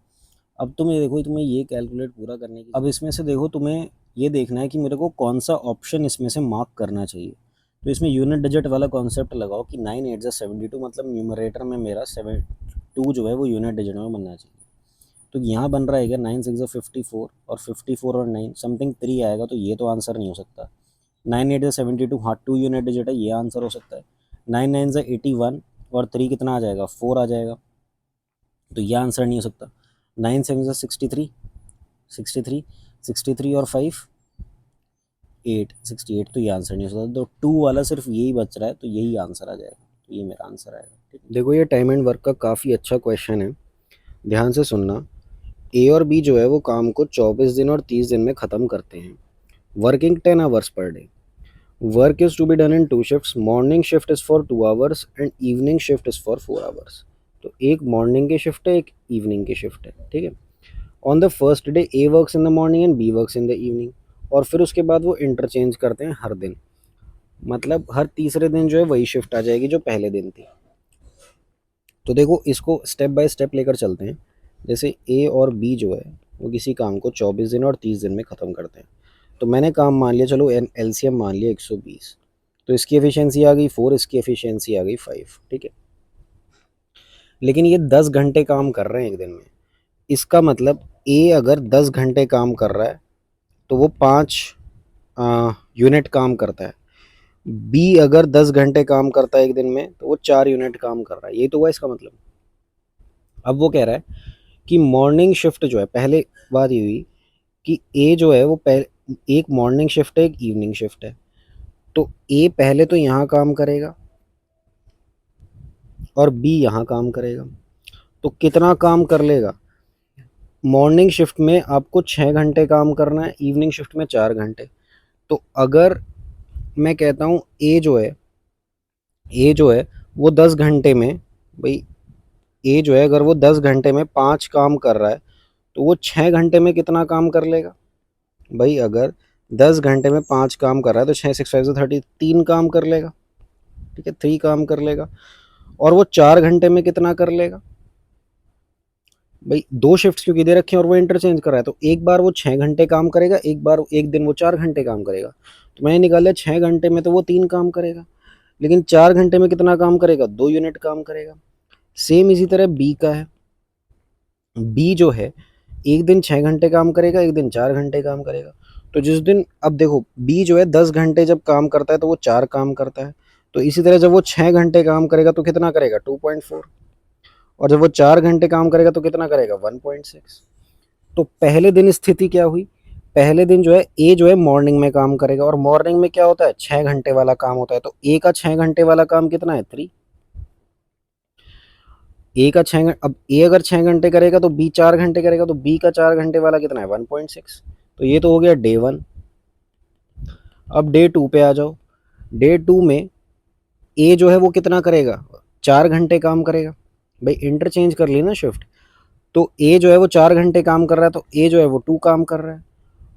अब तुम्हें देखो, तुम्हें ये कैलकुलेट पूरा करने की, अब इसमें से देखो तुम्हें ये देखना है कि मेरे को कौन सा ऑप्शन इसमें से मार्क करना चाहिए। तो इसमें यूनिट डिजिट वाला कॉन्सेप्ट लगाओ कि 9 8 72, मतलब न्यूमरेटर में मेरा 2 जो है वो यूनिट डिजिट में बनना चाहिए। तो यहाँ बन रहा है क्या, 9 6 54, और 54 और 9 समथिंग 3 आएगा, तो ये तो आंसर नहीं हो सकता। 9 8 72, हाँ 2 यूनिट डिजिट है, ये आंसर हो सकता है। 9 9 81, और 3 कितना आ जाएगा, 4 आ जाएगा, तो ये आंसर नहीं हो सकता। 9 7 63, 63 और 5 8, 68, तो ये आंसर नहीं हो सकता। तो 2 वाला सिर्फ यही बच रहा है, तो यही आंसर आ जाएगा, तो ये मेरा आंसर आएगा। ठीक है, देखो ये टाइम एंड वर्क का काफ़ी अच्छा क्वेश्चन है, ध्यान से सुनना। ए और बी जो है वो काम को 24 दिन और 30 दिन में ख़त्म करते हैं, working 10 hours per day. Work is to be done in 2 shifts, morning shift is for 2 hours and evening shift is for 4 hours. तो एक मॉर्निंग की शिफ्ट है, एक इवनिंग की शिफ्ट है, ठीक है। On the first day A works in the morning and B works in the evening, और फिर उसके बाद वो इंटरचेंज करते हैं हर दिन, मतलब हर तीसरे दिन जो है वही शिफ्ट आ जाएगी जो पहले दिन थी। तो देखो इसको स्टेप बाय स्टेप लेकर चलते हैं। जैसे ए और बी जो है वो किसी काम को 24 दिन और 30 दिन में ख़त्म करते हैं। तो मैंने काम मान लिया, चलो एलसीएम मान लिया 120, तो इसकी एफिशिएंसी आ गई 4, इसकी एफिशिएंसी आ गई 5, ठीक है। लेकिन ये 10 घंटे काम कर रहे हैं एक दिन में, इसका मतलब ए अगर 10 घंटे काम कर रहा है तो वो 5 यूनिट काम करता है। बी अगर 10 घंटे काम करता है एक दिन में तो वो 4 यूनिट काम कर रहा है, यही तो हुआ इसका मतलब। अब वो कह रहा है कि मॉर्निंग शिफ्ट जो है, पहले बात ये हुई कि ए जो है वो पहले एक मॉर्निंग शिफ्ट है, एक इवनिंग शिफ्ट है। तो ए पहले तो यहाँ काम करेगा और बी यहाँ काम करेगा, तो कितना काम कर लेगा। मॉर्निंग शिफ्ट में आपको 6 घंटे काम करना है, इवनिंग शिफ्ट में 4 घंटे। तो अगर मैं कहता हूँ ए जो है वो 10 घंटे में, भाई ए जो है अगर वो 10 घंटे में 5 काम कर रहा है तो वो 6 घंटे में कितना काम कर लेगा। भाई अगर 10 घंटे में 5 काम कर रहा है तो 6 6 5 30 काम कर लेगा, ठीक है, 3 काम कर लेगा। और वो 4 घंटे में कितना कर लेगा, भाई 2 शिफ्ट्स क्योंकि दे रखे हैं और वो इंटरचेंज कर रहा है, तो एक बार वो 6 घंटे काम करेगा, एक बार एक दिन वो 4 घंटे काम करेगा। तो मैंने निकाला 6 घंटे में तो वो 3 काम करेगा, लेकिन 4 घंटे में कितना काम करेगा, 2 यूनिट काम करेगा। सेम इसी तरह बी का है, बी जो है एक दिन 6 घंटे काम करेगा, एक दिन 4 घंटे काम करेगा। तो जिस दिन, अब देखो बी जो है 10 घंटे जब काम करता है तो वो 4 काम करता है, तो इसी तरह जब वो 6 घंटे काम करेगा तो कितना करेगा 2.4, और जब वो 4 घंटे काम करेगा तो कितना करेगा 1.6। तो पहले दिन स्थिति क्या हुई, पहले दिन जो है ए जो है मॉर्निंग में काम करेगा, और मॉर्निंग में क्या होता है 6 घंटे वाला काम होता है, तो ए का 6 घंटे वाला काम कितना है 3। ए का 6 घंटे, अब ए अगर 6 घंटे करेगा तो बी 4 घंटे करेगा, तो बी का 4 घंटे वाला कितना है 1.6। तो ये तो हो गया डे 1। अब डे 2 पे आ जाओ। डे 2 में ए जो है वो कितना करेगा 4 घंटे काम करेगा, भाई इंटरचेंज कर ली ना शिफ्ट। तो ए जो है वो 4 घंटे काम कर रहा है, तो ए जो है वो 2 काम कर रहा है,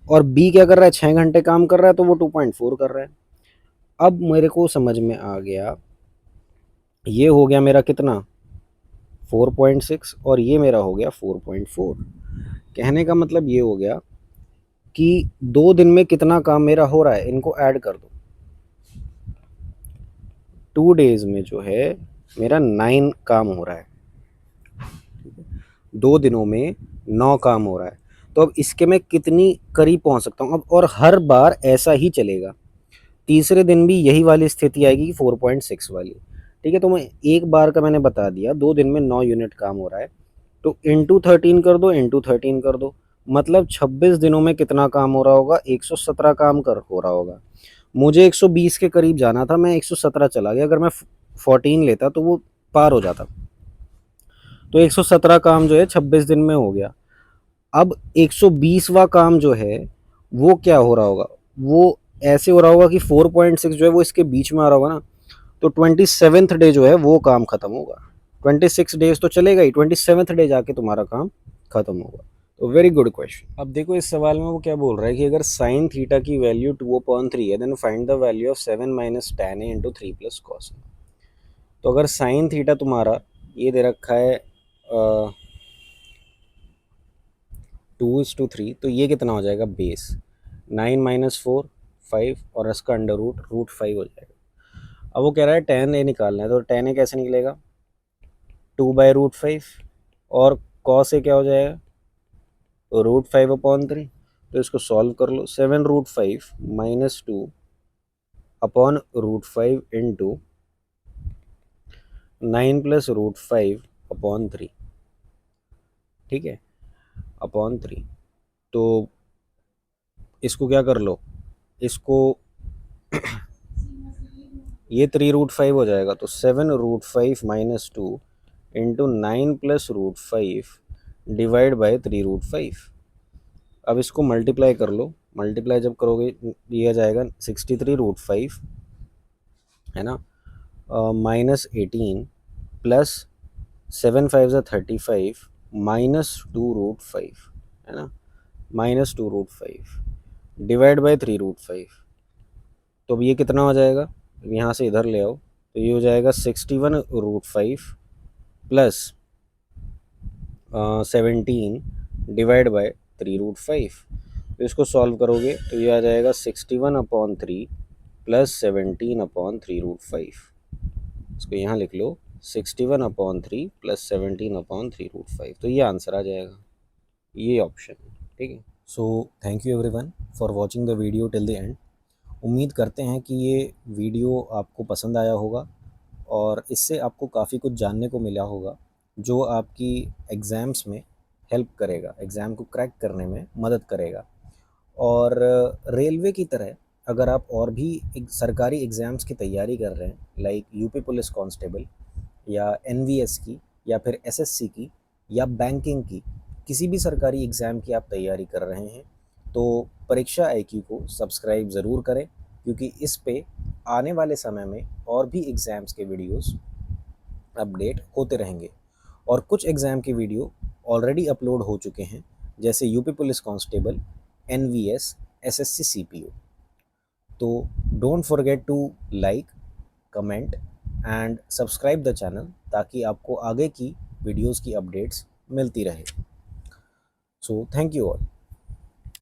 और बी क्या कर रहा है 6 घंटे काम कर रहा है, तो वो 2.4 कर रहा है। अब मेरे को समझ में आ गया, ये हो गया मेरा कितना 4.6, और ये मेरा हो गया 4.4। कहने का मतलब ये हो गया कि 2 दिन में कितना काम मेरा हो रहा है, इनको ऐड कर दो। 2 डेज में जो है मेरा 9 काम हो रहा है, 2 दिनों में 9 काम हो रहा है। तो अब इसके मैं कितनी करीब पहुंच सकता हूं अब, और हर बार ऐसा ही चलेगा, तीसरे दिन भी यही वाली स्थिति आएगी 4.6 वाली। ठीक है, तो मैं एक बार का मैंने बता दिया, 2 दिन में 9 यूनिट काम हो रहा है, तो इंटू 13 कर दो, इंटू 13 कर दो, मतलब 26 दिनों में कितना काम हो रहा होगा 117 काम कर हो रहा होगा। मुझे 120 के करीब जाना था, मैं 117 चला गया, अगर मैं 14 लेता तो वो पार हो जाता। तो 117 काम जो है 26 दिन में हो गया। अब 120वां काम जो है वो क्या हो रहा होगा, वो ऐसे हो रहा होगा कि 4.6 जो है वो इसके बीच में आ रहा होगा ना, तो 27th डे जो है वो काम खत्म होगा। 26 डेज तो चलेगा ही, 27th डे जाके तुम्हारा काम खत्म होगा। तो वेरी गुड क्वेश्चन। अब देखो इस सवाल में वो क्या बोल रहा है कि अगर साइन थीटा की वैल्यू 2/3 है, then find the value of 7 minus tan a into 3 plus cos. तो अगर साइन थीटा तुम्हारा ये दे रखा है 2:3, तो ये कितना हो जाएगा बेस 9 माइनस 4 5, और इसका अंडर रूट 5 हो जाएगा। अब वो कह रहा है tan a निकालना है, तो tan a कैसे निकलेगा 2/√5, और cos a क्या हो जाएगा √5/3। तो इसको सॉल्व कर लो, 7√5 माइनस 2/√5 इंटू 9 प्लस √5/3, ठीक है, /3। तो इसको क्या कर लो, इसको ये 3√5 हो जाएगा, तो 7√5 minus 2 into 9 plus √5 divide by 3√5। अब इसको मल्टीप्लाई कर लो, मल्टीप्लाई जब करोगे दिया जाएगा 63√5, है ना, -18 प्लस 7 5 35 माइनस 2√5, है ना, -2√5 डिवाइड बाई 3√5। तो अब ये कितना हो जाएगा, यहाँ से इधर ले आओ, तो ये हो जाएगा 61√5 प्लस 17 डिवाइड बाय 3√5। तो इसको सॉल्व करोगे तो ये आ जाएगा 61/3 प्लस 17/3√5। इसको यहाँ लिख लो 61/3 प्लस 17/3√5, तो ये आंसर आ जाएगा, ये ऑप्शन, ठीक है। सो thank you everyone for watching the video till the end. उम्मीद करते हैं कि ये वीडियो आपको पसंद आया होगा, और इससे आपको काफ़ी कुछ जानने को मिला होगा जो आपकी एग्ज़ाम्स में हेल्प करेगा, एग्ज़ाम को क्रैक करने में मदद करेगा। और रेलवे की तरह अगर आप और भी एक सरकारी एग्ज़ाम्स की तैयारी कर रहे हैं, लाइक यूपी पुलिस कांस्टेबल या एनवीएस की, या फिर एसएससी की, या बैंकिंग की, किसी भी सरकारी एग्ज़ाम की आप तैयारी कर रहे हैं, तो परीक्षा IQ को सब्सक्राइब ज़रूर करें, क्योंकि इस पे आने वाले समय में और भी एग्ज़ाम्स के वीडियोस अपडेट होते रहेंगे। और कुछ एग्ज़ाम के वीडियो ऑलरेडी अपलोड हो चुके हैं, जैसे UP police constable, NVS, SSC CPO. तो don't forget to like, comment and subscribe the channel, ताकि आपको आगे की वीडियोस की अपडेट्स मिलती रहे। So thank you all.